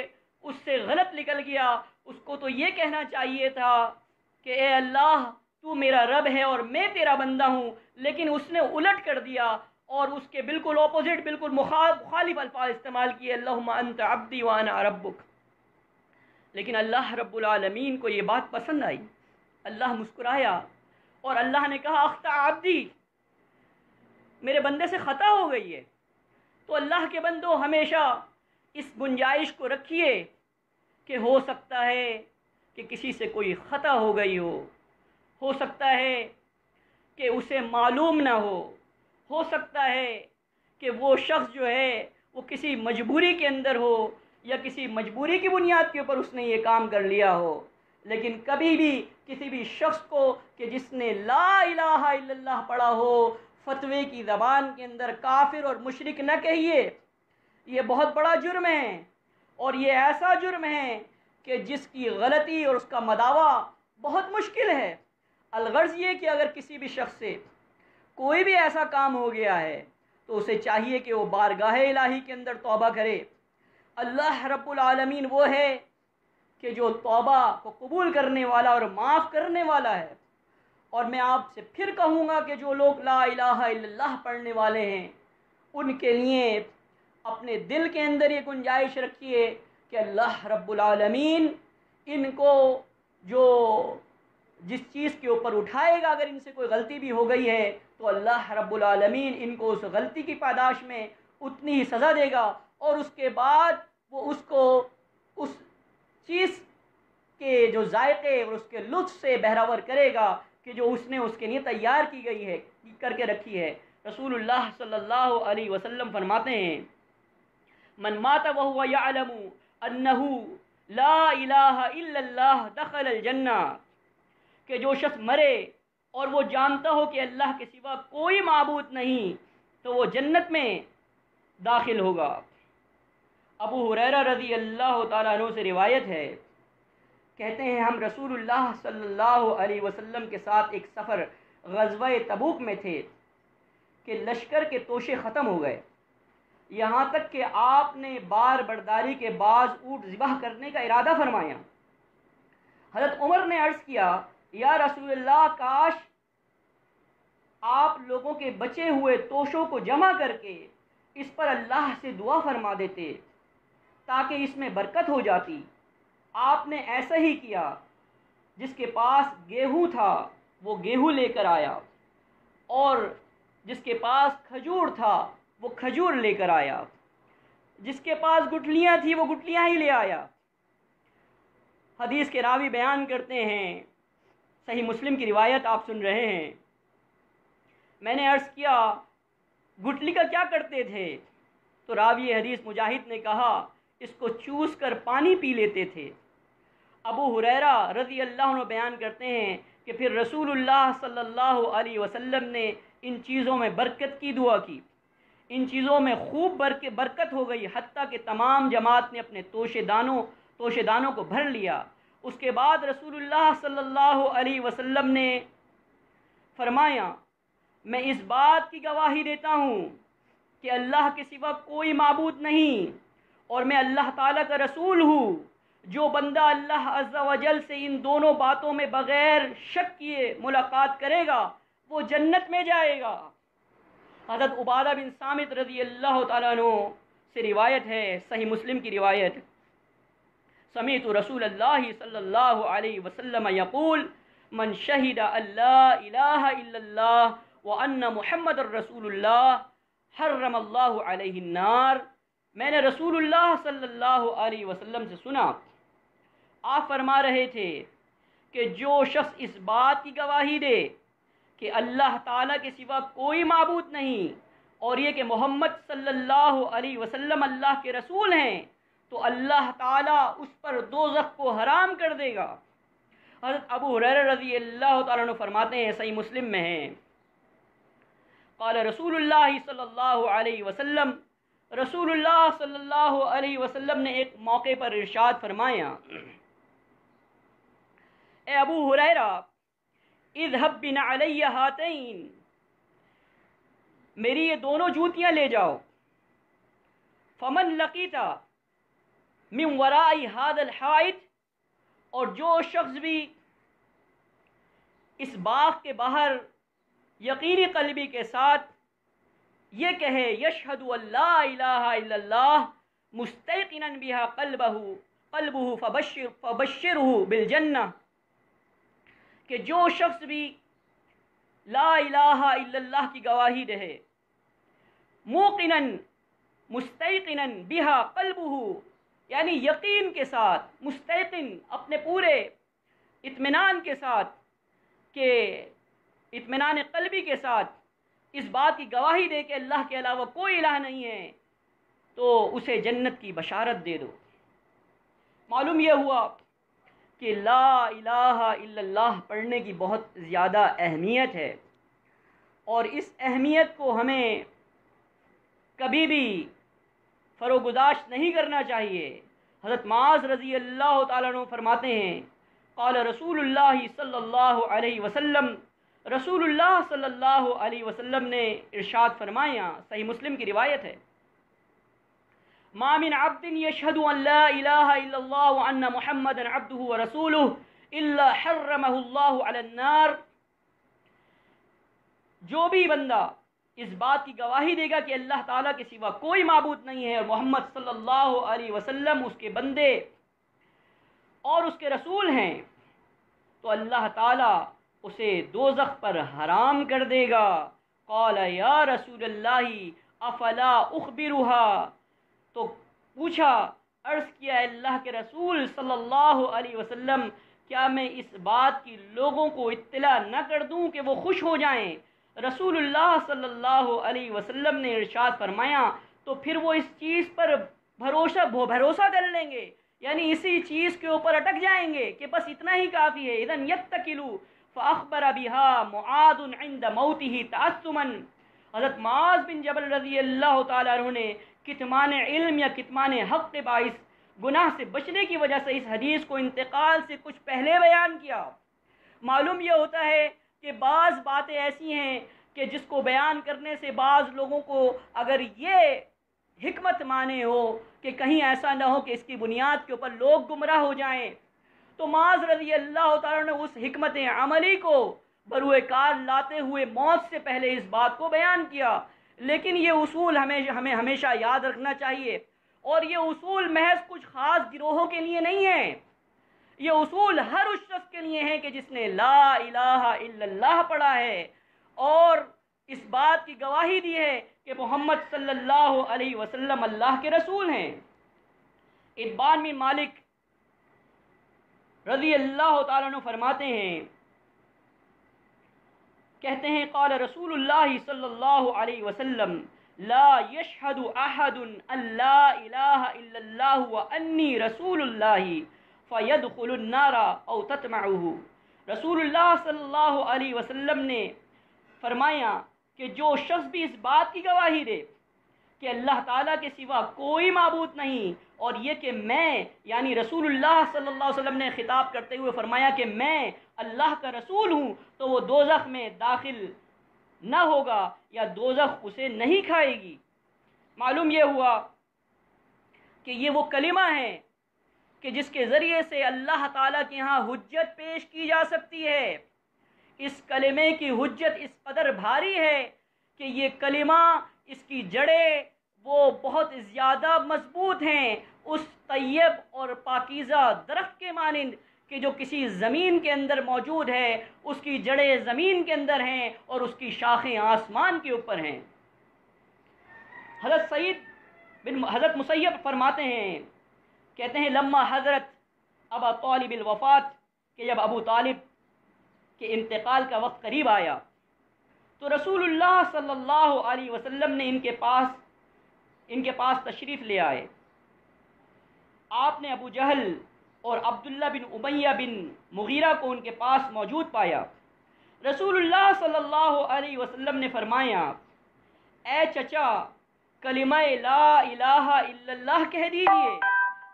اس سے غلط نکل گیا، اس کو تو یہ کہنا چاہیے تھا کہ اے اللہ تو میرا رب ہے اور میں تیرا بندہ ہوں، لیکن اس نے الٹ کر دیا اور اس کے بالکل اپوزٹ، بالکل مخالف الفاظ استعمال کیے، اللہم انت عبدی وانا ربک۔ لیکن اللہ رب العالمین کو یہ بات پسند آئی، اللہ مسکرایا اور اللہ نے کہا، اخطأ عبدی، میرے بندے سے خطا ہو گئی ہے۔ تو اللہ کے بندوں، ہمیشہ اس گنجائش کو رکھیے کہ ہو سکتا ہے کہ کسی سے کوئی خطا ہو گئی ہو سکتا ہے کہ اسے معلوم نہ ہو سکتا ہے کہ وہ شخص جو ہے وہ کسی مجبوری کے اندر ہو یا کسی مجبوری کی بنیاد کے اوپر اس نے یہ کام کر لیا ہو، لیکن کبھی بھی کسی بھی شخص کو کہ جس نے لا الہ الا اللہ پڑھا ہو، فتوے کی زبان کے اندر کافر اور مشرک نہ کہیے، یہ بہت بڑا جرم ہے، اور یہ ایسا جرم ہے کہ جس کی غلطی اور اس کا مداوع بہت مشکل ہے۔ الغرض یہ کہ اگر کسی بھی شخص سے کوئی بھی ایسا کام ہو گیا ہے تو اسے چاہیے کہ وہ بارگاہ الہی کے اندر توبہ کرے۔ اللہ رب العالمین وہ ہے کہ جو توبہ کو قبول کرنے والا اور معاف کرنے والا ہے۔ اور میں آپ سے پھر کہوں گا کہ جو لوگ لا الہ الا اللہ پڑھنے والے ہیں، ان کے لیے اپنے دل کے اندر یہ گنجائش رکھیے کہ اللہ رب العالمین ان کو جس چیز کے اوپر اٹھائے گا، اگر ان سے کوئی غلطی بھی ہو گئی ہے تو اللہ رب العالمین ان کو اس غلطی کی پاداش میں اتنی ہی سزا دے گا، اور اس کے بعد وہ اس کو اس چیز کے جو ذائقے اور اس کے لطف سے بہرور کرے گا کہ جو اس نے اس کے لیے تیار کی گئی ہے، کر کے رکھی ہے۔ رسول اللہ صلی اللہ علیہ وسلم فرماتے ہیں، من مات وهو يعلم انه لا الہ الا اللہ دخل الجنہ، کہ جو شخص مرے اور وہ جانتا ہو کہ اللہ کے سوا کوئی معبود نہیں تو وہ جنت میں داخل ہوگا۔ ابو ہریرہ رضی اللہ تعالیٰ عنہ سے روایت ہے، کہتے ہیں ہم رسول اللہ صلی اللہ علیہ وسلم کے ساتھ ایک سفر غزوہ تبوک میں تھے کہ لشکر کے توشے ختم ہو گئے یہاں تک کہ آپ نے بار برداری کے بعض اونٹ ذبح کرنے کا ارادہ فرمایا۔ حضرت عمر نے عرض کیا یا رسول اللہ، کاش آپ لوگوں کے بچے ہوئے توشوں کو جمع کر کے اس پر اللہ سے دعا فرما دیتے تاکہ اس میں برکت ہو جاتی۔ آپ نے ایسا ہی کیا، جس کے پاس گیہوں تھا وہ گیہوں لے کر آیا، اور جس کے پاس کھجور تھا وہ کھجور لے کر آیا، جس کے پاس گٹھلیاں تھیں وہ گٹھلیاں ہی لے آیا۔ حدیث کے راوی بیان کرتے ہیں، صحیح مسلم کی روایت آپ سن رہے ہیں، میں نے عرض کیا گٹھلی کا کیا کرتے تھے؟ تو راوی حدیث مجاہد نے کہا اس کو چوس کر پانی پی لیتے تھے۔ ابو ہریرہ رضی اللہ عنہ بیان کرتے ہیں کہ پھر رسول اللہ صلی اللہ علیہ وسلم نے ان چیزوں میں برکت کی دعا کی، ان چیزوں میں خوب برکت ہو گئی، حتیٰ کہ تمام جماعت نے اپنے توشے دانوں کو بھر لیا۔ اس کے بعد رسول اللہ صلی اللہ علیہ وسلم نے فرمایا میں اس بات کی گواہی دیتا ہوں کہ اللہ کے سوا کوئی معبود نہیں، اور میں اللہ تعالیٰ کا رسول ہوں۔ جو بندہ اللہ عز و جل سے ان دونوں باتوں میں بغیر شک کیے ملاقات کرے گا وہ جنت میں جائے گا۔ حضرت عبادہ بن صامت رضی اللہ تعالیٰ عنہ سے روایت ہے، صحیح مسلم کی روایت، سمعت رسول اللہ صلی اللہ علیہ وسلم یقول من شہد اللہ الہ الا اللہ وان محمد الرسول اللہ حرم اللہ علیہ النار۔ میں نے رسول اللہ صلی اللہ علیہ وسلم سے سنا، آپ فرما رہے تھے کہ جو شخص اس بات کی گواہی دے کہ اللہ تعالیٰ کے سوا کوئی معبود نہیں اور یہ کہ محمد صلی اللہ علیہ وسلم اللہ کے رسول ہیں، تو اللہ تعالیٰ اس پر دوزخ کو حرام کر دے گا۔ حضرت ابو ہریرہ رضی اللہ تعالیٰ عنہ فرماتے ہیں، صحیح مسلم میں ہیں، قال رسول اللہ صلی اللہ علیہ وسلم، رسول اللہ صلی اللہ علیہ وسلم نے ایک موقع پر ارشاد فرمایا، اے ابو ہریرہ اذهب بنعلی ہاتین، میری یہ دونوں جوتیاں لے جاؤ، فمن لقیت من ورائی هذا الحائط، اور جو شخص بھی اس باغ کے باہر یقینی قلبی کے ساتھ یہ کہے یشہد ان لا الہ الا اللہ مستیقنا بها قلبہ فبشرہ بالجنہ، کہ جو شخص بھی لا الہ الا اللہ کی گواہی دے موقنا مستیقنا بها قلبہ، یعنی یقین کے ساتھ، مستیقن اپنے پورے اطمینان کے ساتھ، کہ اطمینان قلبی کے ساتھ اس بات کی گواہی دے کہ اللہ کے علاوہ کوئی الہ نہیں ہے، تو اسے جنت کی بشارت دے دو۔ معلوم یہ ہوا کہ لا الہ الا اللہ پڑھنے کی بہت زیادہ اہمیت ہے، اور اس اہمیت کو ہمیں کبھی بھی فروگزاشت نہیں کرنا چاہیے۔ حضرت معاذ رضی اللہ تعالیٰ عنہ فرماتے ہیں، قال رسول اللہ صلی اللہ علیہ وسلم، رسول اللہ صلی اللہ علیہ وسلم نے ارشاد فرمایا، صحیح مسلم کی روایت ہے، ما من عبد یشہد ان لا الہ الا اللہ وان محمد عبدہ ورسولہ الا حرمہ اللہ علی النار، جو بھی بندہ اس بات کی گواہی دے گا کہ اللہ تعالیٰ کے سوا کوئی معبود نہیں ہے اور محمد صلی اللہ علیہ وسلم اس کے بندے اور اس کے رسول ہیں، تو اللہ تعالیٰ اسے دوزخ پر حرام کر دے گا۔ قال یا رسول اللہ افلا اخبرها، تو پوچھا، عرض کیا اللہ کے رسول صلی اللہ علیہ وسلم، کیا میں اس بات کی لوگوں کو اطلاع نہ کر دوں کہ وہ خوش ہو جائیں؟ رسول اللہ صلی اللہ علیہ وسلم نے ارشاد فرمایا، تو پھر وہ اس چیز پر بھروسہ کر لیں گے، یعنی اسی چیز کے اوپر اٹک جائیں گے کہ بس اتنا ہی کافی ہے۔ اذن یتکلوا فاخبر بها معاذ عند موته تعصما، حضرت معاذ بن جبل رضی اللہ تعالیٰ عنہ نے کتمان علم یا کتمان حق کے باعث گناہ سے بچنے کی وجہ سے اس حدیث کو انتقال سے کچھ پہلے بیان کیا۔ معلوم یہ ہوتا ہے کہ بعض باتیں ایسی ہیں کہ جس کو بیان کرنے سے بعض لوگوں کو اگر یہ حکمت مانے ہو کہ کہیں ایسا نہ ہو کہ اس کی بنیاد کے اوپر لوگ گمراہ ہو جائیں، تو معاذ رضی اللہ تعالیٰ نے اس حکمت عملی کو بروئے کار لاتے ہوئے موت سے پہلے اس بات کو بیان کیا۔ لیکن یہ اصول ہمیں ہمیشہ یاد رکھنا چاہیے، اور یہ اصول محض کچھ خاص گروہوں کے لیے نہیں ہیں، یہ اصول ہر اس شخص کے لیے ہیں کہ جس نے لا الہ الا اللہ پڑھا ہے اور اس بات کی گواہی دی ہے کہ محمد صلی اللہ علیہ وسلم اللہ کے رسول ہیں۔ ابان بن مالک رضی اللہ تعالیٰ عنہ فرماتے ہیں، کہتے ہیں قال رسول اللہ صلی اللہ علیہ وسلم لا یشہد احد ان لا الہ الا اللہ وانی رسول اللہ فیدخل النار او تطمعه۔ رسول اللہ صلی اللہ علیہ وسلم نے فرمایا کہ جو شخص بھی اس بات کی گواہی دے کہ اللہ تعالیٰ کے سوا کوئی معبود نہیں، اور یہ کہ میں یعنی رسول اللہ صلی اللہ علیہ وسلم نے خطاب کرتے ہوئے فرمایا کہ میں اللہ کا رسول ہوں، تو وہ دوزخ میں داخل نہ ہوگا یا دوزخ اسے نہیں کھائے گی۔ معلوم یہ ہوا کہ یہ وہ کلمہ ہے کہ جس کے ذریعے سے اللہ تعالیٰ کے ہاں حجت پیش کی جا سکتی ہے۔ اس کلمے کی حجت اس قدر بھاری ہے کہ یہ کلمہ، اس کی جڑیں وہ بہت زیادہ مضبوط ہیں، اس طیب اور پاکیزہ درخت کے مانند کہ جو کسی زمین کے اندر موجود ہے، اس کی جڑیں زمین کے اندر ہیں اور اس کی شاخیں آسمان کے اوپر ہیں۔ حضرت مسیب فرماتے ہیں، کہتے ہیں لما حضرت ابا طالب الوفات، کہ جب ابو طالب کے انتقال کا وقت قریب آیا تو رسول اللہ صلی اللہ علیہ وسلم نے ان کے پاس تشریف لے آئے۔ آپ نے ابو جہل اور عبداللہ بن امیہ بن مغیرہ کو ان کے پاس موجود پایا۔ رسول اللہ صلی اللہ علیہ وسلم نے فرمایا، اے چچا کلمہ لا الہ الا اللہ کہہ دیجئے۔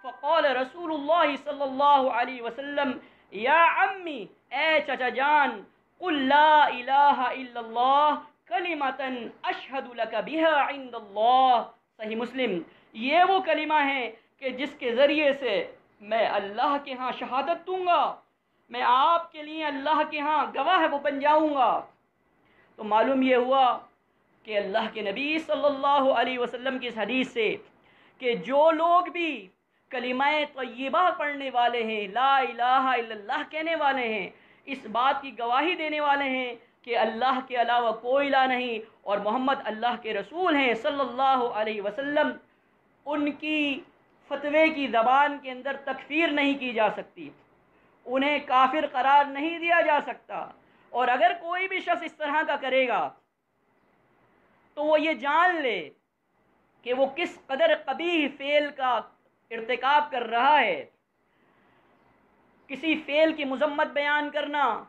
فقال رسول اللہ صلی اللہ علیہ وسلم یا عمی، اے چچا جان، قل لا الہ الا اللہ کلمۃ اشہد لک بہا عند اللہ۔ صحیح مسلم۔ یہ وہ کلمہ ہے کہ جس کے ذریعے سے میں اللہ کے ہاں شہادت دوں گا، میں آپ کے لیے اللہ کے ہاں گواہ بن جاؤں گا۔ تو معلوم یہ ہوا کہ اللہ کے نبی صلی اللہ علیہ وسلم کی اس حدیث سے کہ جو لوگ بھی کلمہ طیبہ پڑھنے والے ہیں، لا الہ الا اللہ کہنے والے ہیں، اس بات کی گواہی دینے والے ہیں کہ اللہ کے علاوہ کوئی الہ نہیں اور محمد اللہ کے رسول ہیں صلی اللہ علیہ وسلم، ان کی فتوے کی زبان کے اندر تکفیر نہیں کی جا سکتی، انہیں کافر قرار نہیں دیا جا سکتا۔ اور اگر کوئی بھی شخص اس طرح کا کرے گا تو وہ یہ جان لے کہ وہ کس قدر قبیح فعل کا ارتکاب کر رہا ہے۔ کسی فعل کی مذمت بیان کرنا،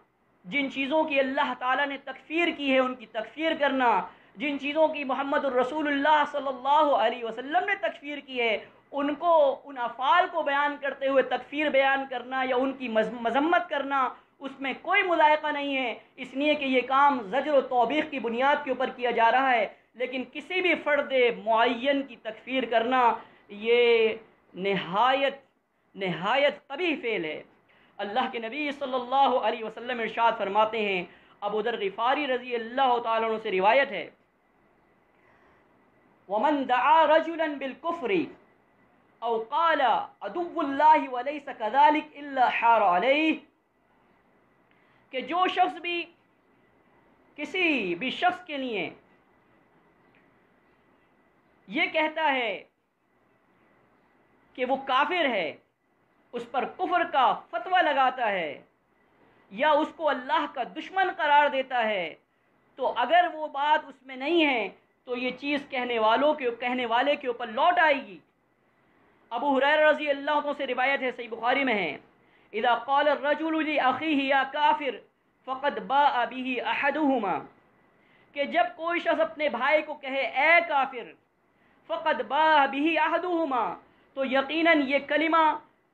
جن چیزوں کی اللہ تعالیٰ نے تکفیر کی ہے ان کی تکفیر کرنا، جن چیزوں کی محمد الرسول اللہ صلی اللہ علیہ وسلم نے تکفیر کی ہے ان افعال کو بیان کرتے ہوئے تکفیر بیان کرنا یا ان کی مذمت کرنا، اس میں کوئی مذائقہ نہیں ہے، اس لیے کہ یہ کام زجر و توبیخ کی بنیاد کے اوپر کیا جا رہا ہے۔ لیکن کسی بھی فرد معین کی تکفیر کرنا یہ نہایت قبیح فعل ہے۔ اللہ کے نبی صلی اللہ علیہ وسلم ارشاد فرماتے ہیں، ابو ذر غفاری رضی اللہ تعالیٰ عنہ سے روایت ہے، وَمَن دَعَا رَجُلًا بِالْكُفْرِ او قال عدو اللہ ولیس كذلك الا حار علیہ، کہ جو شخص بھی کسی بھی شخص کے لیے یہ کہتا ہے کہ وہ کافر ہے، اس پر کفر کا فتویٰ لگاتا ہے یا اس کو اللہ کا دشمن قرار دیتا ہے، تو اگر وہ بات اس میں نہیں ہے تو یہ چیز کہنے والے کے اوپر لوٹ آئے گی۔ ابو ہریرہ رضی اللہ عنہ سے روایت ہے، صحیح بخاری میں ہے، اذا قال الرجل لاخیہ یا کافر فقد باء به احدہما، کہ جب کوئی شخص اپنے بھائی کو کہے اے کافر، فقد باء به احدہما، تو یقیناً یہ کلمہ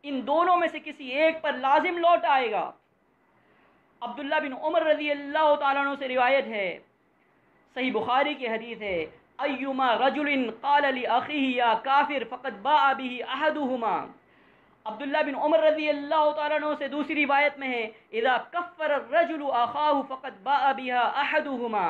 ان دونوں میں سے کسی ایک پر لازم لوٹ آئے گا۔ عبداللہ بن عمر رضی اللہ تعالیٰ عنہ سے روایت ہے، صحیح بخاری کی حدیث ہے، ایما رجل قال لأخیہ یا کافر فقد باء به احدہما۔ عبداللہ بن عمر رضی اللہ تعالیٰ عنہ سے دوسری روایت میں ہے اذا کفر الرجل اخاہ فقد باء بها احدہما۔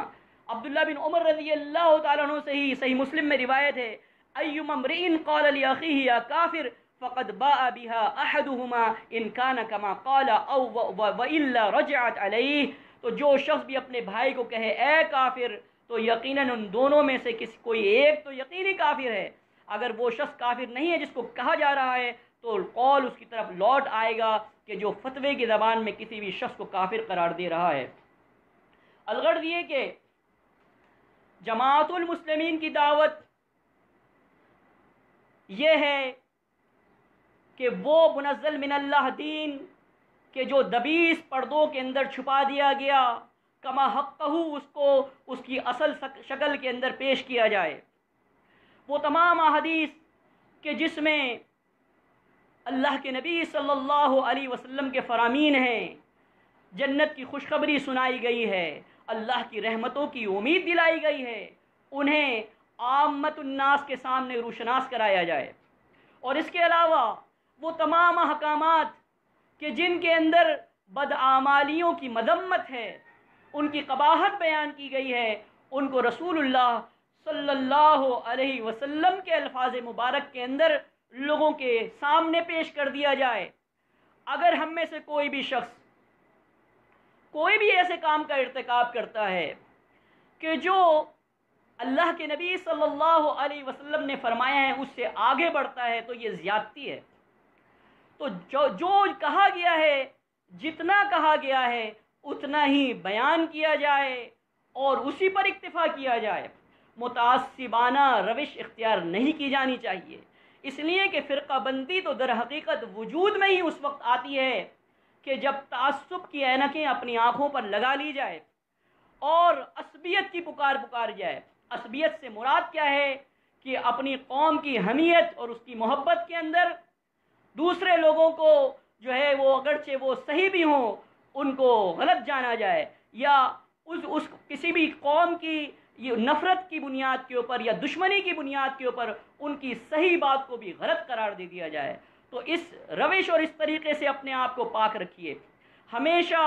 عبداللہ بن عمر رضی اللہ تعالیٰ عنہ سے ہی صحیح مسلم میں روایت ہے ایما امرئ قال لأخیہ یا کافر فقد باء بها احدہما ان کان کما قال او والا رجعت علیہ۔ تو جو شخص بھی اپنے بھائی کو کہے اے کافر تو یقیناً ان دونوں میں سے کوئی ایک تو یقینی کافر ہے۔ اگر وہ شخص کافر نہیں ہے جس کو کہا جا رہا ہے تو قول اس کی طرف لوٹ آئے گا کہ جو فتوے کی زبان میں کسی بھی شخص کو کافر قرار دے رہا ہے۔ الغرض یہ کہ جماعت المسلمین کی دعوت یہ ہے کہ وہ منزل من اللہ دین کہ جو دبیس پردوں کے اندر چھپا دیا گیا کما حقہ اس کو اس کی اصل شکل کے اندر پیش کیا جائے۔ وہ تمام احادیث کہ جس میں اللہ کے نبی صلی اللہ علیہ وسلم کے فرامین ہیں، جنت کی خوشخبری سنائی گئی ہے، اللہ کی رحمتوں کی امید دلائی گئی ہے، انہیں عامت الناس کے سامنے روشناس کرایا جائے۔ اور اس کے علاوہ وہ تمام احکامات کہ جن کے اندر بدعمالیوں کی مذمت ہے، ان کی قباحت بیان کی گئی ہے، ان کو رسول اللہ صلی اللہ علیہ وسلم کے الفاظ مبارک کے اندر لوگوں کے سامنے پیش کر دیا جائے۔ اگر ہم میں سے کوئی بھی شخص کوئی بھی ایسے کام کا ارتکاب کرتا ہے کہ جو اللہ کے نبی صلی اللہ علیہ وسلم نے فرمایا ہے اس سے آگے بڑھتا ہے تو یہ زیادتی ہے۔ تو جو کہا گیا ہے، جتنا کہا گیا ہے اتنا ہی بیان کیا جائے اور اسی پر اکتفا کیا جائے۔ متعصبانہ روش اختیار نہیں کی جانی چاہیے، اس لیے کہ فرقہ بندی تو در حقیقت وجود میں ہی اس وقت آتی ہے کہ جب تعصب کی اینکیں اپنی آنکھوں پر لگا لی جائے اور عصبیت کی پکار جائے۔ عصبیت سے مراد کیا ہے کہ اپنی قوم کی حمیت اور اس کی محبت کے اندر دوسرے لوگوں کو جو ہے وہ اگرچہ وہ صحیح بھی ہوں ان کو غلط جانا جائے، یا اس کسی بھی قوم کی یہ نفرت کی بنیاد کے اوپر یا دشمنی کی بنیاد کے اوپر ان کی صحیح بات کو بھی غلط قرار دے دیا جائے۔ تو اس روش اور اس طریقے سے اپنے آپ کو پاک رکھیے۔ ہمیشہ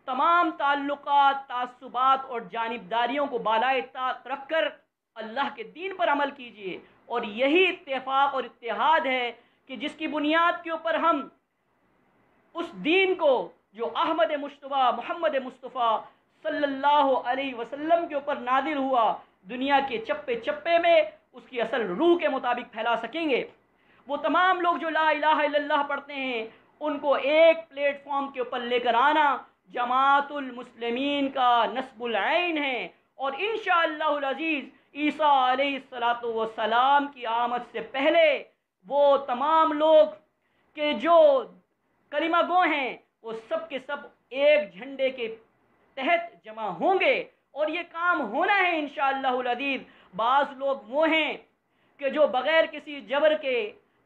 تمام تعلقات، تعصبات اور جانبداریوں کو بالائے طاق رکھ کر اللہ کے دین پر عمل کیجیے، اور یہی اتفاق اور اتحاد ہے کہ جس کی بنیاد کے اوپر ہم اس دین کو جو احمد مصطفیٰ محمد مصطفیٰ صلی اللہ علیہ وسلم کے اوپر نازل ہوا دنیا کے چپے چپے میں اس کی اصل روح کے مطابق پھیلا سکیں گے۔ وہ تمام لوگ جو لا الہ الا اللہ پڑھتے ہیں ان کو ایک پلیٹ فارم کے اوپر لے کر آنا جماعت المسلمین کا نصب العین ہے، اور انشاءاللہ العزیز عیسیٰ علیہ السلام کی آمد سے پہلے وہ تمام لوگ کہ جو کلمہ گو ہیں وہ سب کے سب ایک جھنڈے کے تحت جمع ہوں گے، اور یہ کام ہونا ہے انشاءاللہ العزیز۔ بعض لوگ وہ ہیں کہ جو بغیر کسی جبر کے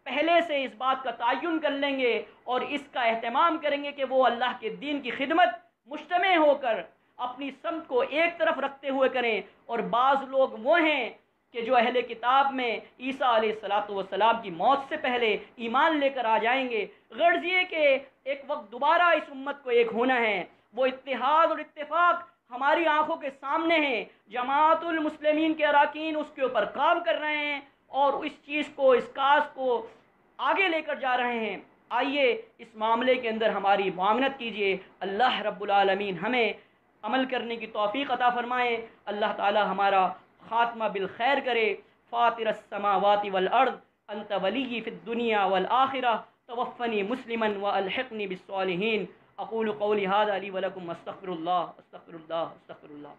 پہلے سے اس بات کا تعین کر لیں گے اور اس کا اہتمام کریں گے کہ وہ اللہ کے دین کی خدمت مجتمع ہو کر اپنی سمت کو ایک طرف رکھتے ہوئے کریں، اور بعض لوگ وہ ہیں کہ جو اہل کتاب میں عیسیٰ علیہ السلام کی موت سے پہلے ایمان لے کر آ جائیں گے۔ غرض یہ کہ ایک وقت دوبارہ اس امت کو ایک ہونا ہے، وہ اتحاد اور اتفاق ہماری آنکھوں کے سامنے ہے۔ جماعت المسلمین کے اراکین اس کے اوپر کام کر رہے ہیں اور اس چیز کو، اس کاز کو آگے لے کر جا رہے ہیں۔ آئیے اس معاملے کے اندر ہماری معاونت کیجیے۔ اللہ رب العالمین ہمیں عمل کرنے کی توفیق عطا فرمائے۔ اللہ تعالی ہمارا خاتمہ بالخیر کرے۔ فاطر السماوات والارض انت ولی فی الدنیا والآخرہ توفنی مسلما والحقنی بالصالحین۔ اقول قولی ھذا لی ولکم استغفر اللہ استغفر اللہ استغفر اللہ۔